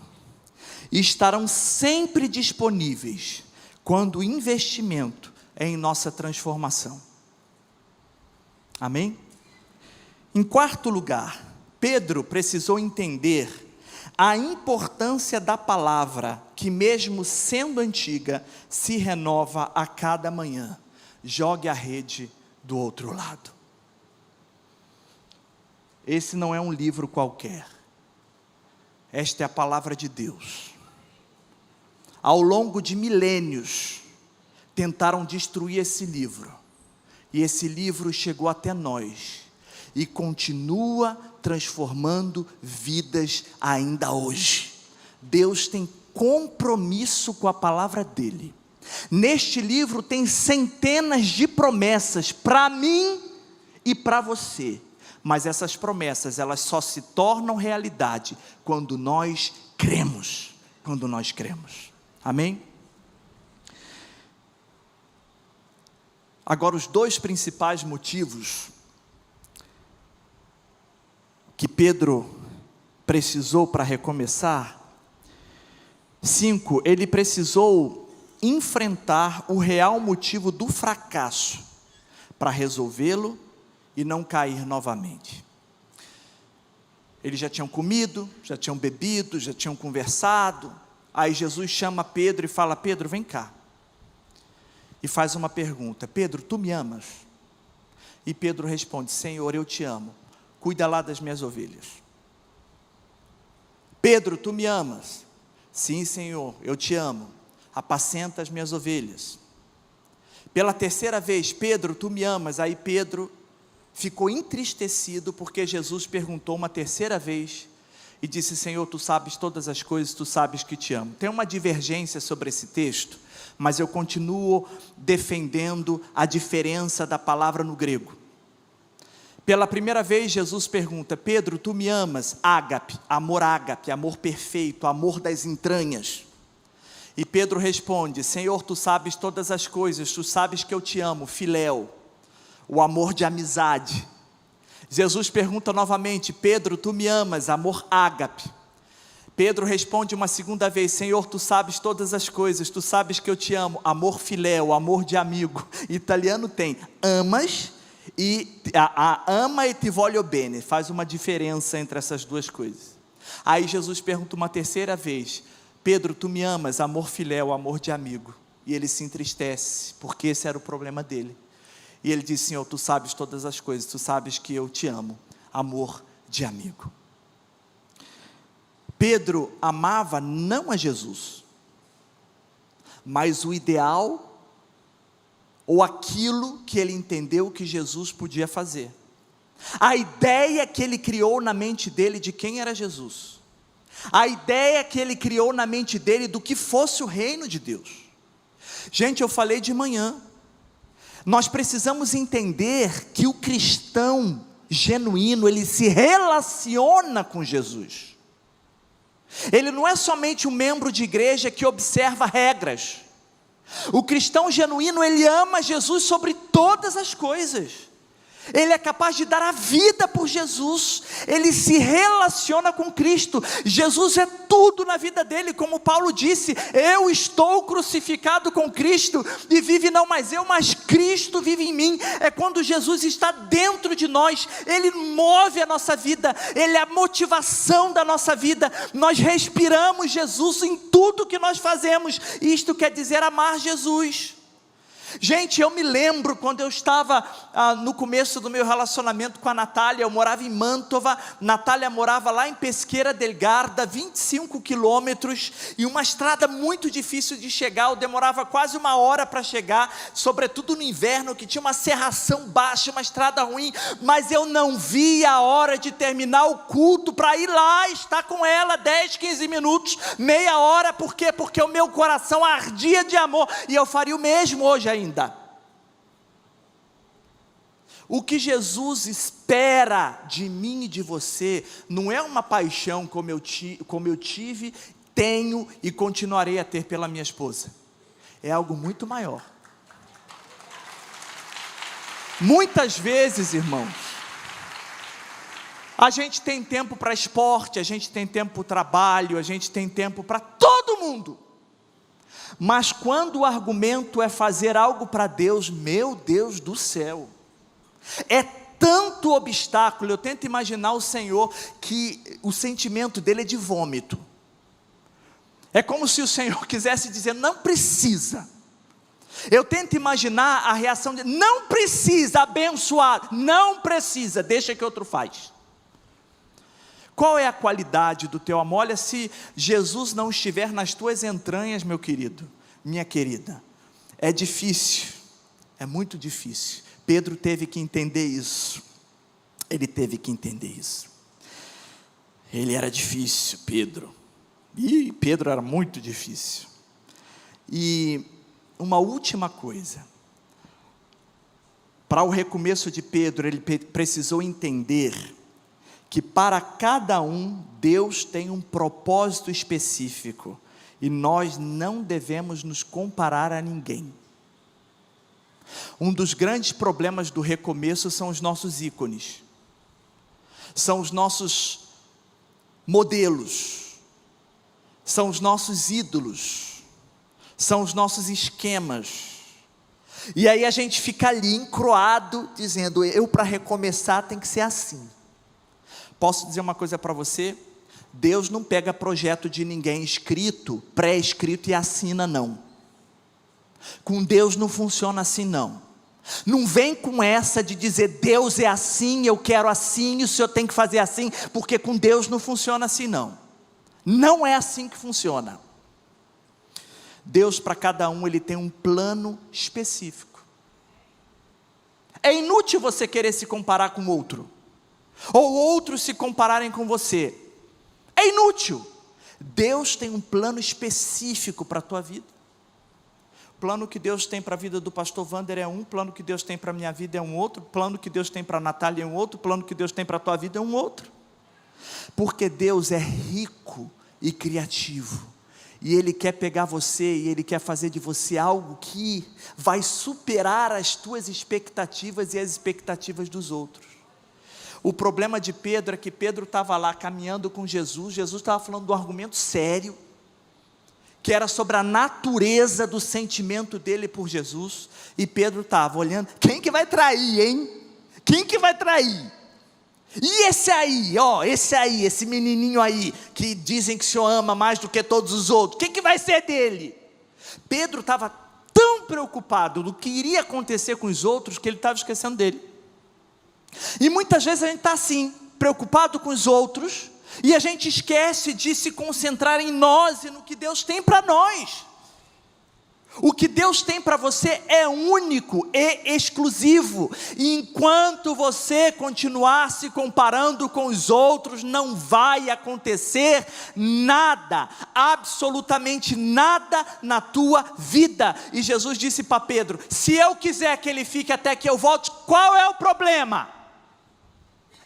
e estarão sempre disponíveis, quando o investimento é em nossa transformação. Amém? Em quarto lugar, Pedro precisou entender a importância da palavra, que mesmo sendo antiga, se renova a cada manhã. Jogue a rede do outro lado. Esse não é um livro qualquer. Esta é a palavra de Deus. Ao longo de milênios, tentaram destruir esse livro. E esse livro chegou até nós e continua transformando vidas ainda hoje. Deus tem compromisso com a palavra dele. Neste livro tem centenas de promessas para mim e para você. Mas essas promessas, elas só se tornam realidade quando nós cremos. Quando nós cremos. Amém? Agora, os dois principais motivos que Pedro precisou para recomeçar. 5, ele precisou enfrentar o real motivo do fracasso, para resolvê-lo e não cair novamente. Eles já tinham comido, já tinham bebido, já tinham conversado. Aí Jesus chama Pedro e fala: Pedro, vem cá. E faz uma pergunta: Pedro, tu me amas? E Pedro responde: Senhor, eu te amo, cuida lá das minhas ovelhas. Pedro, tu me amas? Sim, Senhor, eu te amo, apacenta as minhas ovelhas. Pela terceira vez, Pedro, tu me amas? Aí Pedro ficou entristecido, porque Jesus perguntou uma terceira vez, e disse: Senhor, tu sabes todas as coisas, tu sabes que te amo. Tem uma divergência sobre esse texto, mas eu continuo defendendo a diferença da palavra no grego. Pela primeira vez, Jesus pergunta: Pedro, tu me amas? Ágape, amor perfeito, amor das entranhas. E Pedro responde: Senhor, tu sabes todas as coisas, tu sabes que eu te amo, filéu, o amor de amizade. Jesus pergunta novamente: Pedro, tu me amas? Amor ágape. Pedro responde uma segunda vez: Senhor, tu sabes todas as coisas, tu sabes que eu te amo, amor filéu, amor de amigo. Italiano tem amas e ama e ti voglio bene, faz uma diferença entre essas duas coisas. Aí Jesus pergunta uma terceira vez: Pedro, tu me amas? Amor filéu, amor de amigo. E ele se entristece, porque esse era o problema dele. E ele diz: Senhor, tu sabes todas as coisas, tu sabes que eu te amo, amor de amigo. Pedro amava não a Jesus, mas o ideal, ou aquilo que ele entendeu que Jesus podia fazer. A ideia que ele criou na mente dele de quem era Jesus. A ideia que ele criou na mente dele do que fosse o reino de Deus. Gente, eu falei de manhã, nós precisamos entender que o cristão genuíno, ele se relaciona com Jesus. Ele não é somente um membro de igreja que observa regras. O cristão genuíno, ele ama Jesus sobre todas as coisas. Ele é capaz de dar a vida por Jesus. Ele se relaciona com Cristo. Jesus é tudo na vida dele, como Paulo disse: eu estou crucificado com Cristo, e vive não mais eu, mas Cristo vive em mim. É quando Jesus está dentro de nós, Ele move a nossa vida, Ele é a motivação da nossa vida. Nós respiramos Jesus em tudo que nós fazemos. Isto quer dizer amar Jesus. Gente, eu me lembro quando eu estava no começo do meu relacionamento com a Natália. Eu morava em Mantova, Natália morava lá em Pesqueira del Garda, 25 quilômetros, e uma estrada muito difícil de chegar. Eu demorava quase 1 hora para chegar, sobretudo no inverno, que tinha uma serração baixa, uma estrada ruim, mas eu não via a hora de terminar o culto, para ir lá, estar com ela 10, 15 minutos, meia hora. Por quê? Porque o meu coração ardia de amor, e eu faria o mesmo hoje ainda. O que Jesus espera de mim e de você não é uma paixão como eu tive, tenho e continuarei a ter pela minha esposa. É algo muito maior. Muitas vezes, irmãos, a gente tem tempo para esporte, a gente tem tempo para o trabalho, a gente tem tempo para todo mundo. Mas quando o argumento é fazer algo para Deus, meu Deus do céu, é tanto obstáculo. Eu tento imaginar o Senhor, que o sentimento dele é de vômito. É como se o Senhor quisesse dizer: não precisa. Eu tento imaginar a reação de: não precisa abençoar, não precisa, deixa que outro faz. Qual é a qualidade do teu amor? Olha, se Jesus não estiver nas tuas entranhas, meu querido, minha querida, é difícil, é muito difícil. Pedro teve que entender isso. Ele teve que entender isso. Ele era difícil, Pedro. E Pedro era muito difícil. E uma última coisa. Para o recomeço de Pedro, ele precisou entender que para cada um, Deus tem um propósito específico, e nós não devemos nos comparar a ninguém. Um dos grandes problemas do recomeço são os nossos ícones, são os nossos modelos, são os nossos ídolos, são os nossos esquemas. E aí a gente fica ali encroado, dizendo: eu, para recomeçar, tem que ser assim. Posso dizer uma coisa para você? Deus não pega projeto de ninguém escrito, pré-escrito, e assina, não. Com Deus não funciona assim, não. Não vem com essa de dizer: Deus é assim, eu quero assim, e o Senhor tem que fazer assim, porque com Deus não funciona assim, não. Não é assim que funciona. Deus, para cada um, Ele tem um plano específico. É inútil você querer se comparar com outro, ou outros se compararem com você. É inútil. Deus tem um plano específico para a tua vida. O plano que Deus tem para a vida do pastor Wander é um, plano que Deus tem para a minha vida é um outro, plano que Deus tem para a Natália é um outro, plano que Deus tem para a tua vida é um outro. Porque Deus é rico e criativo, e Ele quer pegar você, e Ele quer fazer de você algo que vai superar as tuas expectativas e as expectativas dos outros. O problema de Pedro é que Pedro estava lá caminhando com Jesus, Jesus estava falando de um argumento sério, que era sobre a natureza do sentimento dele por Jesus, e Pedro estava olhando, quem que vai trair, hein? Quem que vai trair? E esse aí, esse menininho aí, que dizem que o Senhor ama mais do que todos os outros, quem que vai ser dele? Pedro estava tão preocupado do que iria acontecer com os outros, que ele estava esquecendo dele. E muitas vezes a gente está assim, preocupado com os outros, e a gente esquece de se concentrar em nós e no que Deus tem para nós. O que Deus tem para você é único e exclusivo, e enquanto você continuar se comparando com os outros, não vai acontecer nada, absolutamente nada na tua vida. E Jesus disse para Pedro, se eu quiser que ele fique até que eu volte, qual é o problema?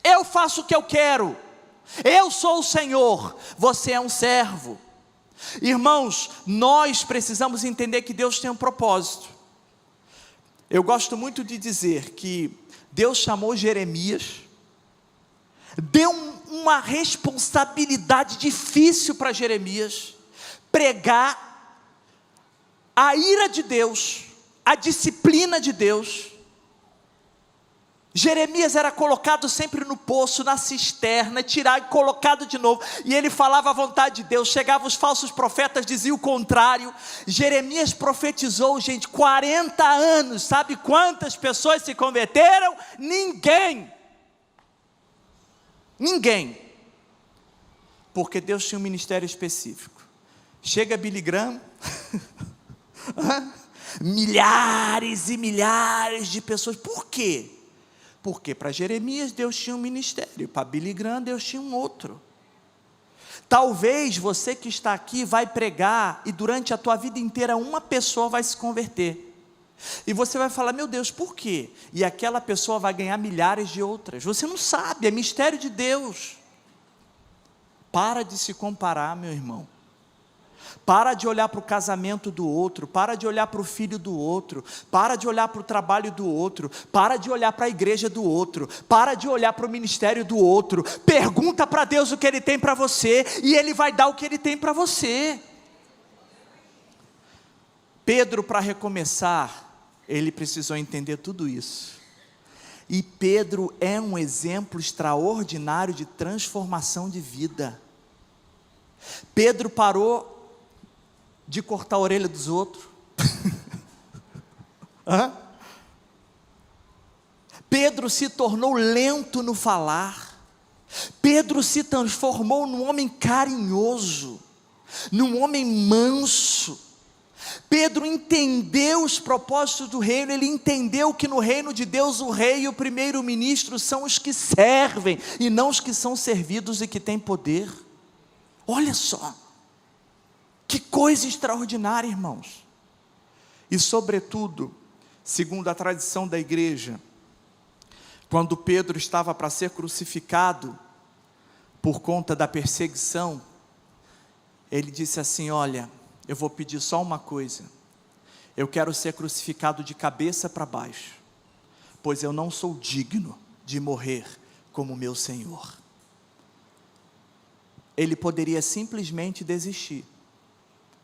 Eu faço o que eu quero, eu sou o Senhor, você é um servo. Irmãos, nós precisamos entender que Deus tem um propósito. Eu gosto muito de dizer que Deus chamou Jeremias, deu uma responsabilidade difícil para Jeremias, pregar a ira de Deus, a disciplina de Deus. Jeremias era colocado sempre no poço, na cisterna, tirado e colocado de novo, e ele falava a vontade de Deus. Chegavam os falsos profetas, diziam o contrário. Jeremias profetizou, gente, 40 anos, sabe quantas pessoas se converteram? Ninguém, porque Deus tinha um ministério específico. Chega Billy Graham, milhares e milhares de pessoas. Por quê? Porque para Jeremias Deus tinha um ministério, para Billy Graham Deus tinha um outro. Talvez você que está aqui vai pregar, e durante a tua vida inteira uma pessoa vai se converter, e você vai falar, meu Deus, por quê? E aquela pessoa vai ganhar milhares de outras. Você não sabe, é mistério de Deus. Para de se comparar, meu irmão. Para de olhar para o casamento do outro, para de olhar para o filho do outro, para de olhar para o trabalho do outro, para de olhar para a igreja do outro, para de olhar para o ministério do outro. Pergunta para Deus o que Ele tem para você, e Ele vai dar o que Ele tem para você. Pedro, para recomeçar, ele precisou entender tudo isso, e Pedro é um exemplo extraordinário de transformação de vida. Pedro parou de cortar a orelha dos outros. Pedro se tornou lento no falar. Pedro se transformou num homem carinhoso, num homem manso. Pedro entendeu os propósitos do reino. Ele entendeu que no reino de Deus o rei e o primeiro-ministro são os que servem, e não os que são servidos e que têm poder. Olha só, que coisa extraordinária, irmãos. E sobretudo, segundo a tradição da igreja, quando Pedro estava para ser crucificado, por conta da perseguição, ele disse assim, olha, eu vou pedir só uma coisa, eu quero ser crucificado de cabeça para baixo, pois eu não sou digno de morrer como meu Senhor. Ele poderia simplesmente desistir,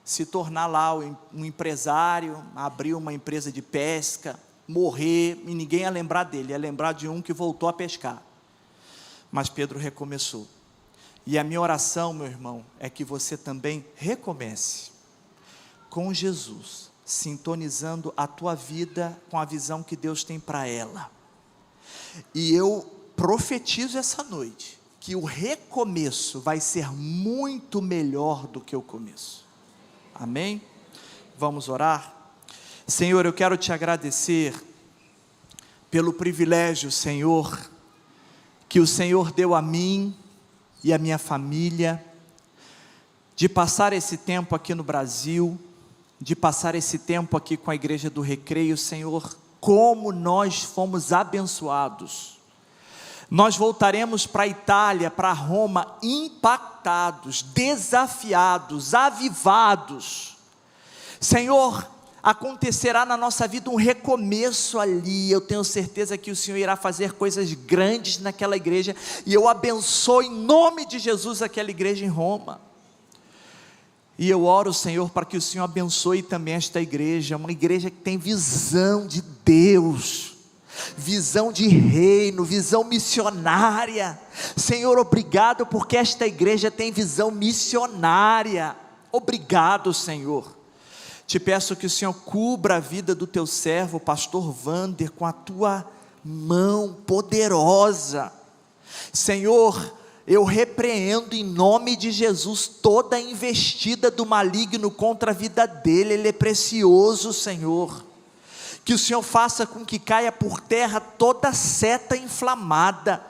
se tornar lá um empresário, abrir uma empresa de pesca, morrer, e ninguém ia lembrar dele, ia lembrar de um que voltou a pescar. Mas Pedro recomeçou. E a minha oração, meu irmão, é que você também recomece com Jesus, sintonizando a tua vida com a visão que Deus tem para ela. E eu profetizo essa noite que o recomeço vai ser muito melhor do que o começo. Amém? Vamos orar? Senhor, eu quero te agradecer pelo privilégio, Senhor, que o Senhor deu a mim e a minha família, de passar esse tempo aqui no Brasil, de passar esse tempo aqui com a Igreja do Recreio. Senhor, como nós fomos abençoados. Nós voltaremos para a Itália, para Roma, impactados, desafiados, avivados. Senhor, acontecerá na nossa vida um recomeço ali. Eu tenho certeza que o Senhor irá fazer coisas grandes naquela igreja, e eu abençoo em nome de Jesus aquela igreja em Roma. E eu oro, Senhor, para que o Senhor abençoe também esta igreja, uma igreja que tem visão de Deus, visão de reino, visão missionária. Senhor, obrigado porque esta igreja tem visão missionária. Obrigado, Senhor. Te peço que o Senhor cubra a vida do teu servo, o pastor Wander, com a tua mão poderosa. Senhor, eu repreendo em nome de Jesus toda a investida do maligno contra a vida dele. Ele é precioso, Senhor. Que o Senhor faça com que caia por terra toda seta inflamada.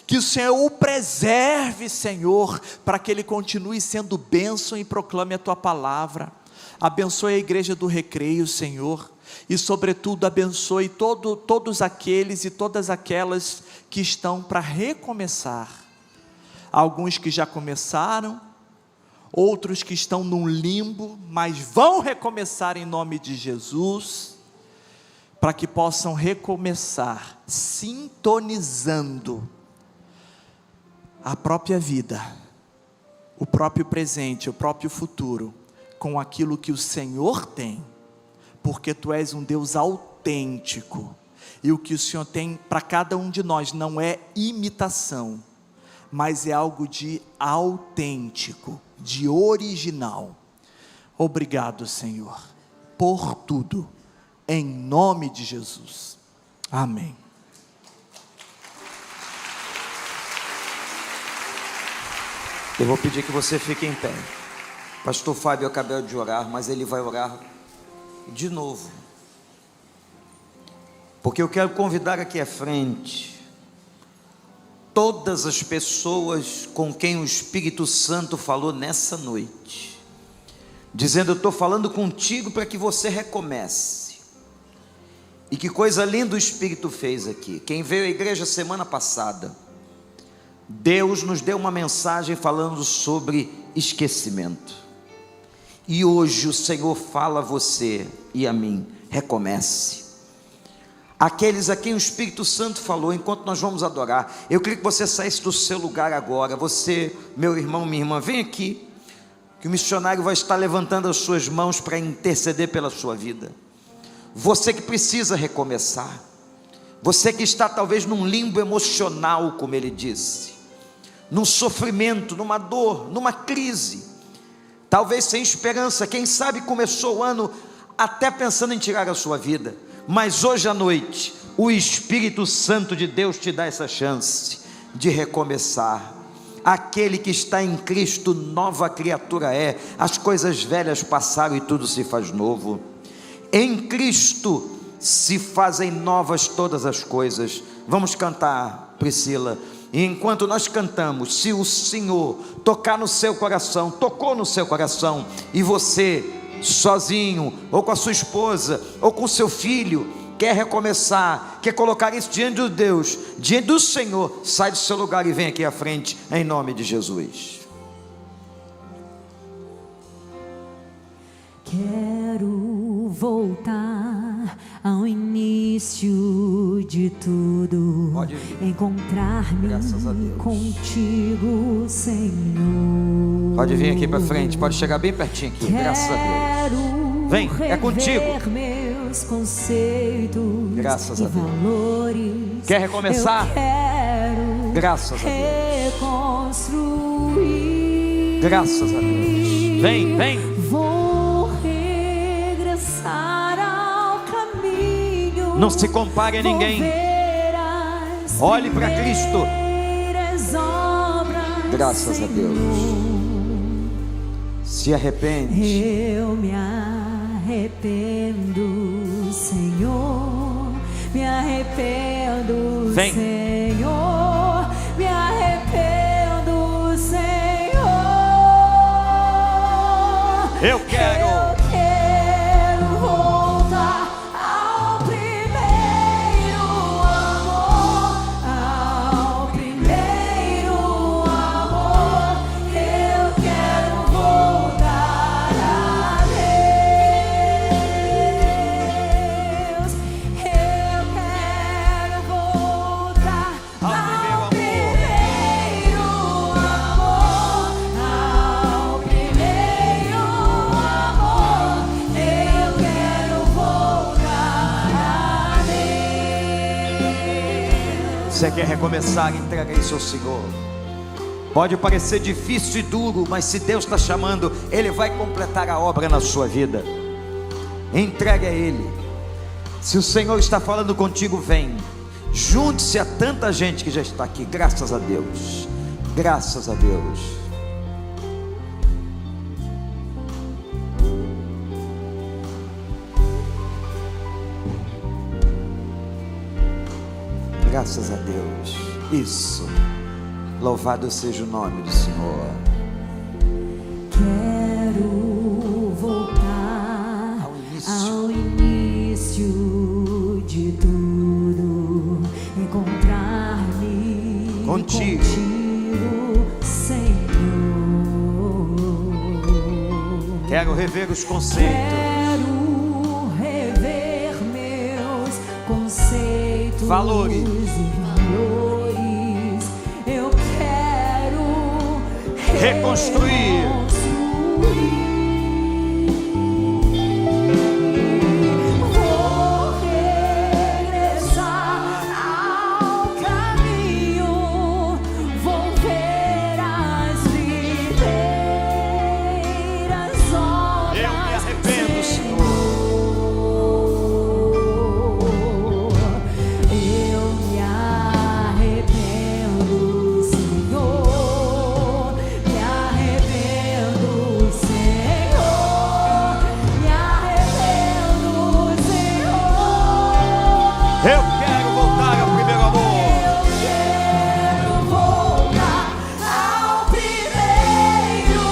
Que o Senhor o preserve, Senhor, para que ele continue sendo bênção e proclame a tua palavra. Abençoe a Igreja do Recreio, Senhor, e sobretudo abençoe todos aqueles e todas aquelas que estão para recomeçar. Alguns que já começaram, outros que estão num limbo, mas vão recomeçar em nome de Jesus, para que possam recomeçar, sintonizando a própria vida, o próprio presente, o próprio futuro, com aquilo que o Senhor tem, porque Tu és um Deus autêntico, e o que o Senhor tem para cada um de nós não é imitação, mas é algo de autêntico, de original. Obrigado, Senhor, por tudo, em nome de Jesus, amém. Eu vou pedir que você fique em pé. Pastor Fábio acabou de orar, mas ele vai orar de novo, porque eu quero convidar aqui à frente todas as pessoas com quem o Espírito Santo falou nessa noite, dizendo: eu estou falando contigo para que você recomece. E que coisa linda o Espírito fez aqui. Quem veio à igreja semana passada, Deus nos deu uma mensagem falando sobre esquecimento, e hoje o Senhor fala a você e a mim: recomece. Aqueles a quem o Espírito Santo falou, enquanto nós vamos adorar, eu queria que você saísse do seu lugar agora. Você, meu irmão, minha irmã, vem aqui, que o missionário vai estar levantando as suas mãos para interceder pela sua vida. Você que precisa recomeçar, você que está talvez num limbo emocional, como ele disse, num sofrimento, numa dor, numa crise, talvez sem esperança. Quem sabe começou o ano até pensando em tirar a sua vida, mas hoje à noite o Espírito Santo de Deus te dá essa chance de recomeçar. Aquele que está em Cristo, nova criatura é, as coisas velhas passaram e tudo se faz novo. Em Cristo se fazem novas todas as coisas. Vamos cantar, Priscila, e enquanto nós cantamos, se o Senhor tocar no seu coração, tocou no seu coração, e você sozinho, ou com a sua esposa, ou com o seu filho, quer recomeçar, quer colocar isso diante de Deus, diante do Senhor, sai do seu lugar e vem aqui à frente, em nome de Jesus. Quero voltar ao início de tudo, encontrar-me contigo, Senhor. Pode vir aqui para frente, pode chegar bem pertinho aqui. Graças a Deus. Vem, é contigo. Meus conceitos, graças a Deus. Valores, quer recomeçar? Quero graças a Deus. Reconstruir. Graças a Deus. Vem, vem. Vou regressar ao caminho. Não se compare a ninguém. Olhe para Cristo. Graças a Deus. Se arrepende. Eu me arrependo. arrependo, Senhor, me arrependo, Vem. Senhor, me arrependo, Senhor. Eu quero. Eu quero voltar ao primeiro amor, ao primeiro amor. Eu quero voltar a Deus. Eu quero voltar ao primeiro amor, ao primeiro amor. Eu quero voltar a Deus. Você quer recomeçar? Entrega isso ao Senhor. Pode parecer difícil e duro, mas se Deus está chamando, Ele vai completar a obra na sua vida. Entregue a Ele. Se o Senhor está falando contigo, vem. Junte-se a tanta gente que já está aqui. Graças a Deus. Graças a Deus. Graças a Deus. Isso. Louvado seja o nome do Senhor. Quero voltar Ao início. ao início de tudo, encontrar-me Contigo. Senhor. Quero rever os conceitos. Quero rever meus conceitos Valores. e valores. Eu quero Reconstruir. Vou regressar ao caminho, vou ver as primeiras obras. Eu me arrependo, Senhor. Eu me arrependo, Senhor. Me arrependo, Senhor. Me arrependo, Senhor. Eu quero voltar ao primeiro amor. Eu quero voltar ao primeiro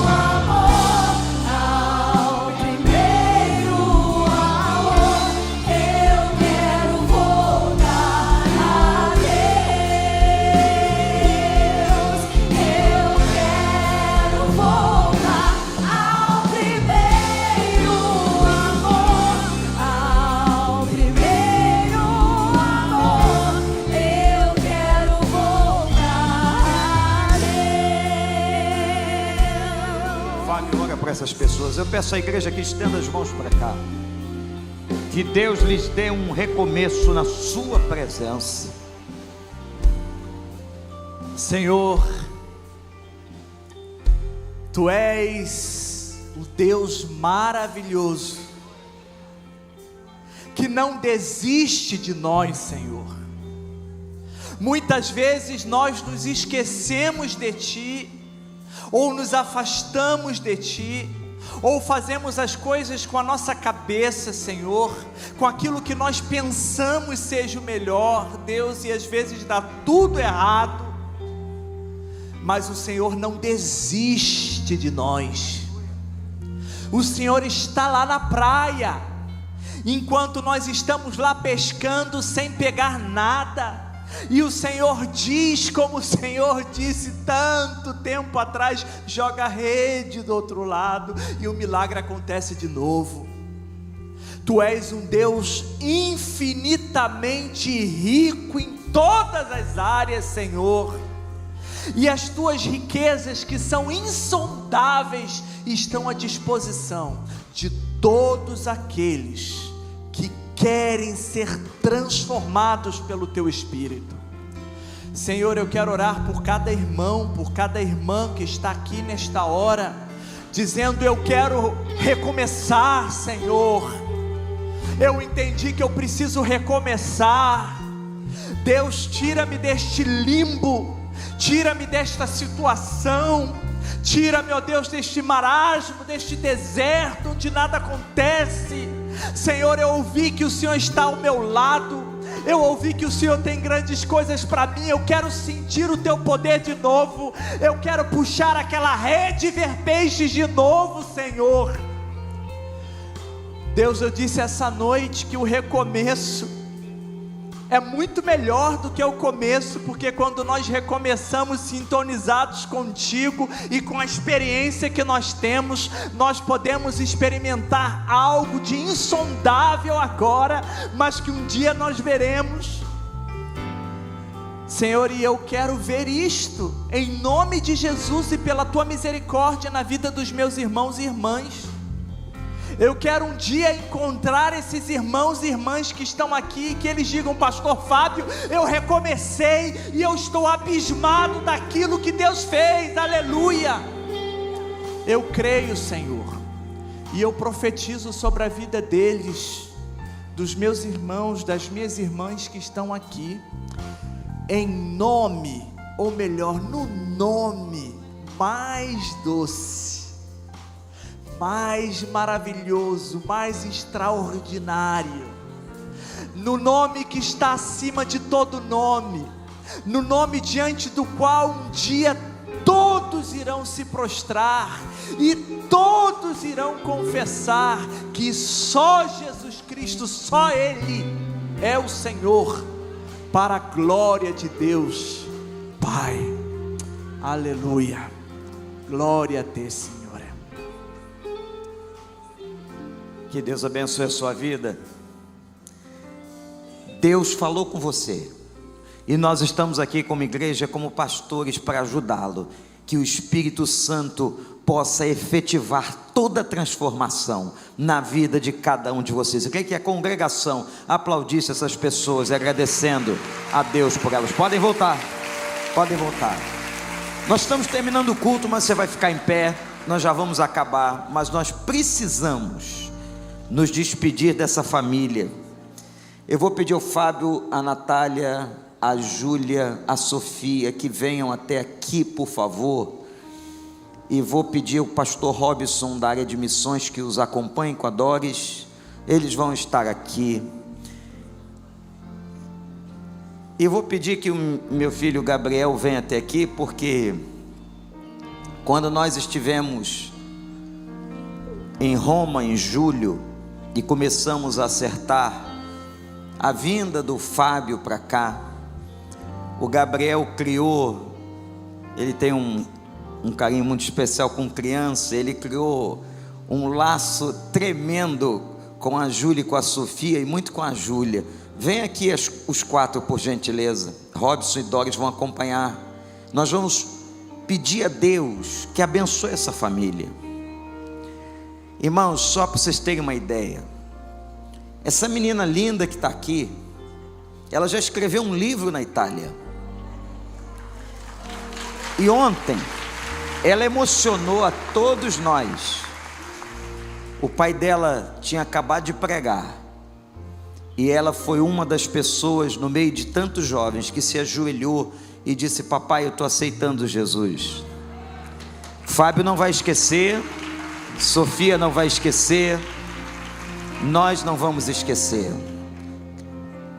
amor, ao primeiro amor. Eu quero voltar a Deus. Eu quero voltar ao primeiro amor, ao primeiro amor. Eu quero voltar a Deus. Fale, ora para essas pessoas. Eu peço à igreja que estenda as mãos para cá. Que Deus lhes dê um recomeço na sua presença. Senhor, Tu és o Deus maravilhoso, que não desiste de nós, Senhor. Muitas vezes nós nos esquecemos de Ti, ou nos afastamos de Ti, ou fazemos as coisas com a nossa cabeça, Senhor, com aquilo que nós pensamos seja o melhor, Deus, e às vezes dá tudo errado. Mas o Senhor não desiste de nós. O Senhor está lá na praia, enquanto nós estamos lá pescando sem pegar nada, e o Senhor diz, como o Senhor disse tanto tempo atrás: joga a rede do outro lado, e o milagre acontece de novo. Tu és um Deus infinitamente rico em todas as áreas, Senhor, e as tuas riquezas, que são insondáveis, estão à disposição de todos aqueles que querem ser transformados pelo teu Espírito. Senhor, eu quero orar por cada irmão, por cada irmã que está aqui nesta hora, dizendo: eu quero recomeçar, Senhor. Eu entendi que eu preciso recomeçar. Deus, tira-me deste limbo, tira-me desta situação, Tira, meu Deus, deste marasmo, deste deserto onde nada acontece. Senhor, eu ouvi que o Senhor está ao meu lado. Eu ouvi que o Senhor tem grandes coisas para mim. Eu quero sentir o teu poder de novo. Eu quero puxar aquela rede e ver peixes de novo, Senhor. Deus, eu disse essa noite que o recomeço é muito melhor do que o começo, porque quando nós recomeçamos sintonizados contigo e com a experiência que nós temos, nós podemos experimentar algo de insondável agora, mas que um dia nós veremos. Senhor, e eu quero ver isto, em nome de Jesus e pela tua misericórdia na vida dos meus irmãos e irmãs. Eu quero um dia encontrar esses irmãos e irmãs que estão aqui, que eles digam: pastor Fábio, eu recomecei e eu estou abismado daquilo que Deus fez, aleluia. Eu creio, Senhor, e eu profetizo sobre a vida deles, dos meus irmãos, das minhas irmãs que estão aqui, em nome, ou melhor, no nome mais doce, mais maravilhoso, mais extraordinário, no nome que está acima de todo nome, no nome diante do qual um dia todos irão se prostrar e todos irão confessar que só Jesus Cristo, só Ele é o Senhor, para a glória de Deus Pai. Aleluia. Glória a Deus, Senhor. Que Deus abençoe a sua vida. Deus falou com você, e nós estamos aqui como igreja, como pastores, para ajudá-lo, que o Espírito Santo possa efetivar toda a transformação na vida de cada um de vocês. Eu queria que a congregação aplaudisse essas pessoas, agradecendo a Deus por elas. Podem voltar, podem voltar. Nós estamos terminando o culto, mas você vai ficar em pé, nós já vamos acabar, mas nós precisamos nos despedir dessa família. Eu vou pedir ao Fábio, a Natália, a Júlia, a Sofia, que venham até aqui, por favor. E vou pedir ao pastor Robson, da área de missões, que os acompanhe com a Doris. Eles vão estar aqui. E vou pedir que o meu filho Gabriel venha até aqui, porque quando nós estivemos em Roma em julho e começamos a acertar a vinda do Fábio para cá, o Gabriel criou, ele tem um carinho muito especial com criança, ele criou um laço tremendo com a Júlia e com a Sofia, e muito com a Júlia. Vem aqui os quatro, por gentileza. Robson e Doris vão acompanhar. Nós vamos pedir a Deus que abençoe essa família. Irmãos, só para vocês terem uma ideia, essa menina linda que está aqui, ela já escreveu um livro na Itália. E ontem, ela emocionou a todos nós. O pai dela tinha acabado de pregar, e ela foi uma das pessoas, no meio de tantos jovens, que se ajoelhou e disse: papai, eu estou aceitando Jesus. Fábio não vai esquecer, Sofia não vai esquecer, nós não vamos esquecer.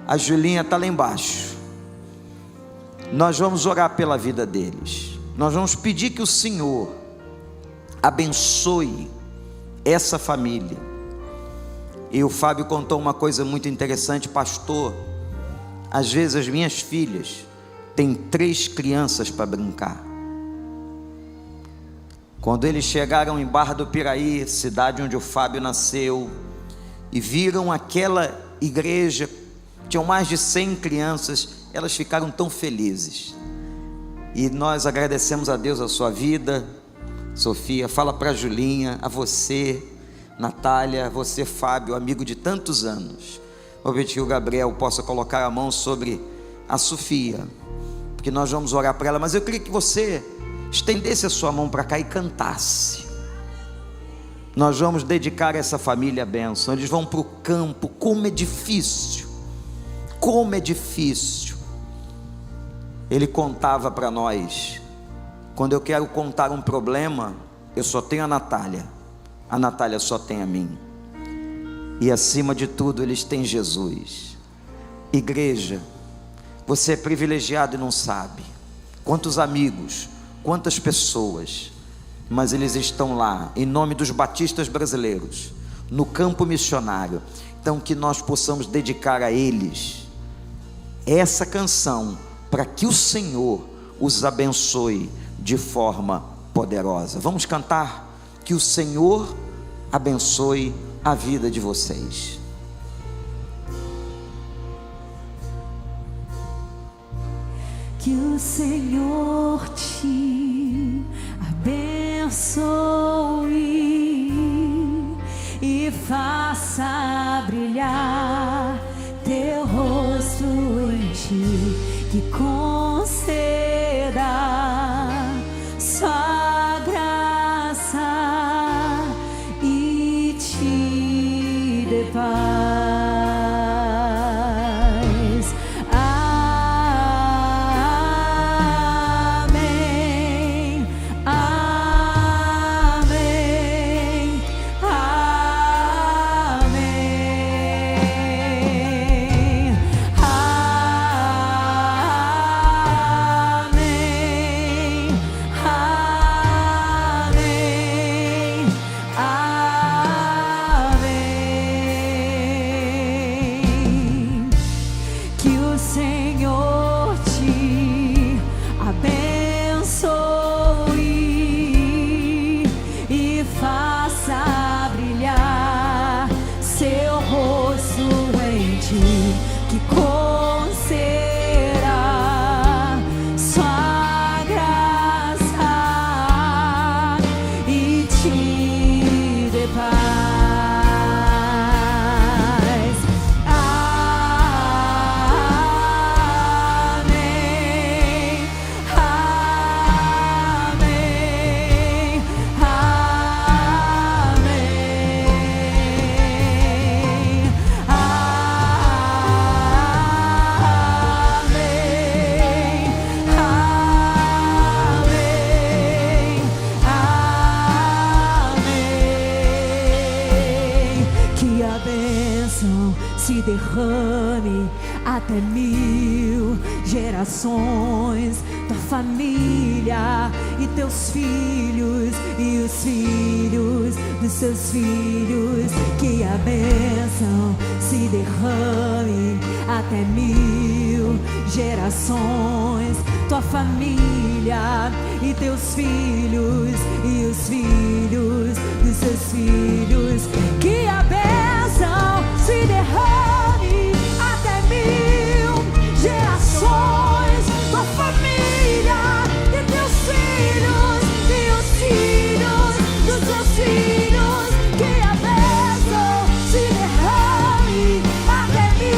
A Julinha está lá embaixo. Nós vamos orar pela vida deles. Nós vamos pedir que o Senhor abençoe essa família. E o Fábio contou uma coisa muito interessante: pastor, às vezes as minhas filhas têm 3 crianças para brincar. Quando eles chegaram em Barra do Piraí, cidade onde o Fábio nasceu, e viram aquela igreja, tinham mais de 100 crianças, elas ficaram tão felizes. E nós agradecemos a Deus a sua vida. Sofia, fala para a Julinha, a você, Natália, você, Fábio, amigo de tantos anos. Vou pedir que o Gabriel possa colocar a mão sobre a Sofia, porque nós vamos orar para ela, mas eu queria que você estendesse a sua mão para cá e cantasse. Nós vamos dedicar essa família a bênção. Eles vão para o campo. Como é difícil, como é difícil. Ele contava para nós, Quando eu quero contar um problema, eu só tenho a Natália só tem a mim. E acima de tudo, eles têm Jesus. Igreja, você é privilegiado e não sabe. Quantos amigos, quantas pessoas, mas eles estão lá, em nome dos batistas brasileiros, no campo missionário. Então que nós possamos dedicar a eles essa canção, para que o Senhor os abençoe de forma poderosa. Vamos cantar? Que o Senhor abençoe a vida de vocês. Que o Senhor te abençoe e faça brilhar teu rosto em ti, que conceda sua graça e te dê paz. Amém, amém, amém, amém, amém. Que o Senhor te abençoe e faça brilhar seu rosto em ti, que conceda sua graça e te dê paz. Amém, amém, amém, amém. Que a bênção se derrame até 1000 gerações, tua família e teus filhos e os filhos dos seus filhos. Que a bênção se derrame até 1000 gerações, tua família e teus filhos e os filhos dos seus filhos. Que a bênção se derrame até 1000 gerações, tua família e teus filhos e os filhos dos seus filhos. Que a bênção se derrame até 1000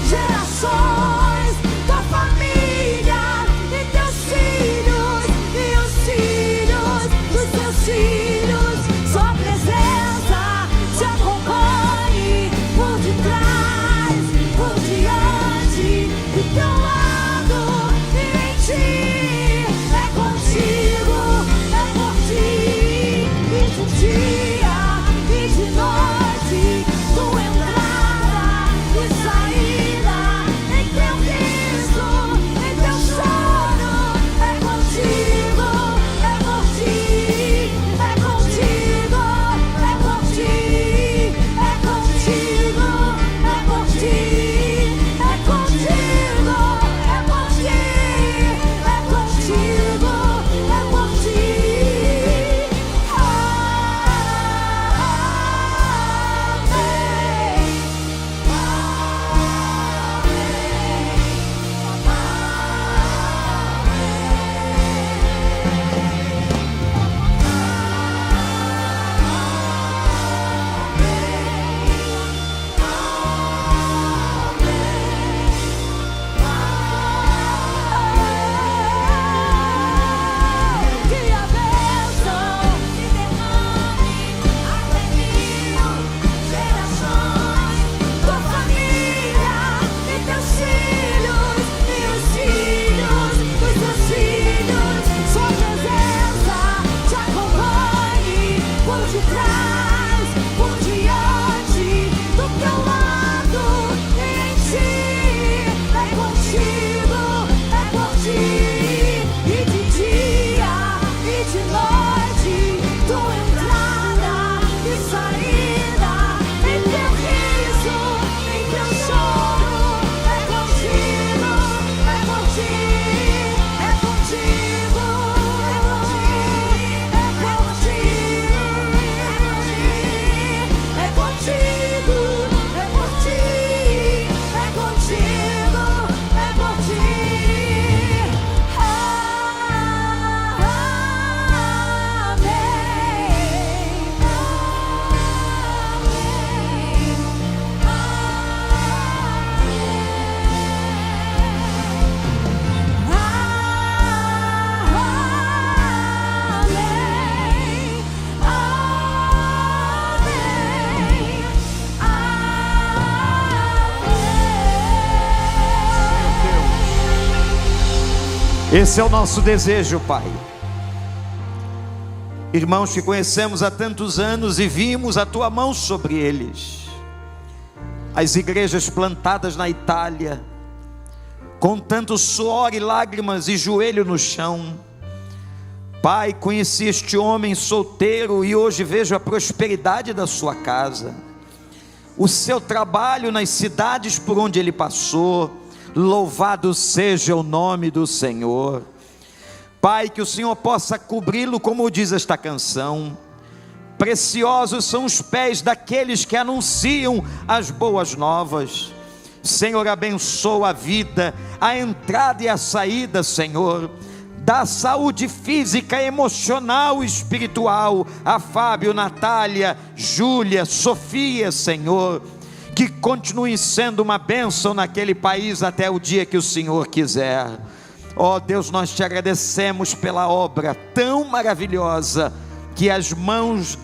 gerações, tua família e teus filhos e os filhos Esse é o nosso desejo, Pai. Irmãos que conhecemos há tantos anos e vimos a Tua mão sobre eles. As igrejas plantadas na Itália, com tanto suor e lágrimas e joelho no chão. Pai, conheci este homem solteiro e hoje vejo a prosperidade da sua casa, o seu trabalho nas cidades por onde ele passou. Louvado seja o nome do Senhor. Pai, que o Senhor possa cobri-lo, como diz esta canção. Preciosos são os pés daqueles que anunciam as boas novas. Senhor, abençoa a vida, a entrada e a saída, Senhor. Dá saúde física, emocional e espiritual a Fábio, Natália, Júlia, Sofia, Senhor. Que continue sendo uma bênção naquele país até o dia que o Senhor quiser. Ó Deus, nós te agradecemos pela obra tão maravilhosa que as mãos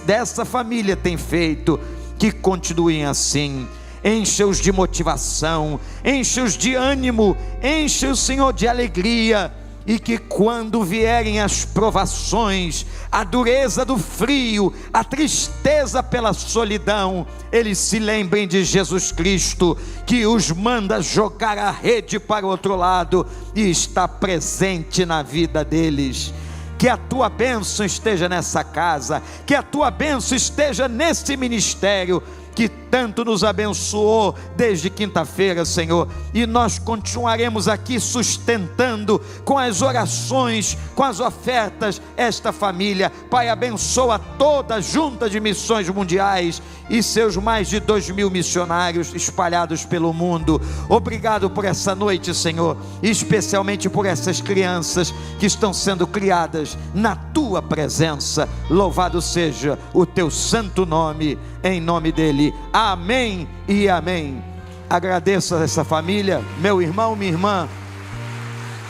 dessa família têm feito. Que continuem assim. Enche-os de motivação, enche-os de ânimo, enche-os, Senhor, de alegria. E que quando vierem as provações, a dureza do frio, a tristeza pela solidão, eles se lembrem de Jesus Cristo, que os manda jogar a rede para o outro lado e está presente na vida deles. Que a tua bênção esteja nessa casa, que a tua bênção esteja nesse ministério, que tanto nos abençoou desde quinta-feira, Senhor, e nós continuaremos aqui sustentando com as orações, com as ofertas, esta família. Pai, abençoa toda a junta de missões mundiais e seus mais de 2.000 missionários espalhados pelo mundo. Obrigado por essa noite, Senhor, e especialmente por essas crianças que estão sendo criadas na tua presença. Louvado seja o teu santo nome, em nome dele. Amém e amém. Agradeço a essa família, meu irmão, minha irmã,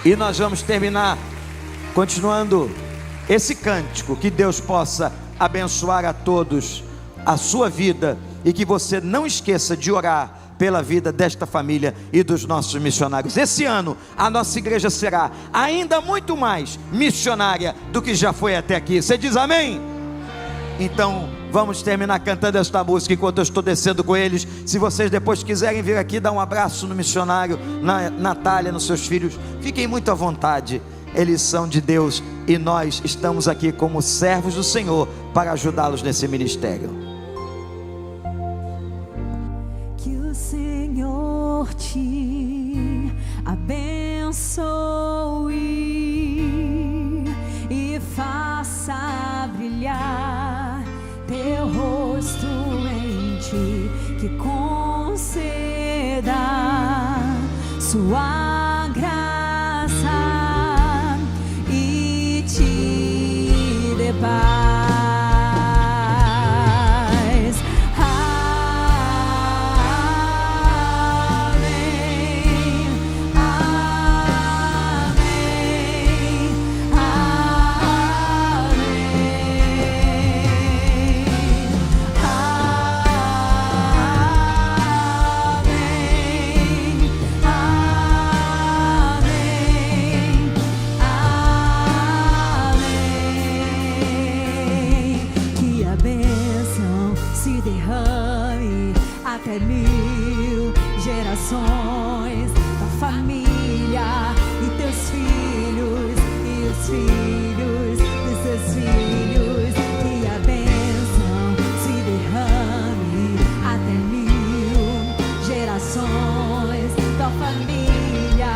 e nós vamos terminar continuando esse cântico. Que Deus possa abençoar a todos a sua vida, e que você não esqueça de orar pela vida desta família e dos nossos missionários. Esse ano a nossa igreja será ainda muito mais missionária do que já foi até aqui. Você diz amém? Então vamos terminar cantando esta música enquanto eu estou descendo com eles. Se vocês depois quiserem vir aqui dar um abraço no missionário, na Natália, nos seus filhos, fiquem muito à vontade. Eles são de Deus e nós estamos aqui como servos do Senhor para ajudá-los nesse ministério. Que o Senhor te abençoe e faça brilhar teu rosto em ti, que conceda sua graça e te dê paz. Até 1000 gerações da família e teus filhos e os filhos dos teus filhos. Que a bênção se derrame até 1000 gerações da família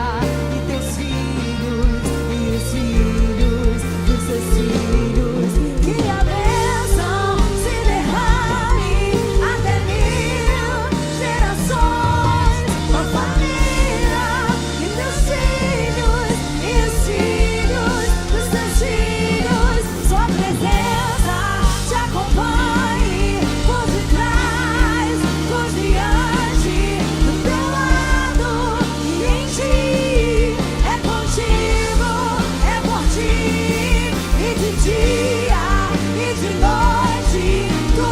e teus filhos e os filhos dos teus filhos. Que a bênção se derrame até 1000 gerações da família e teus filhos e os filhos dos teus filhos. Sua presença te acompanhe por detrás, por diante, do teu lado e em ti. É contigo, é por ti, e de dia e de noite tu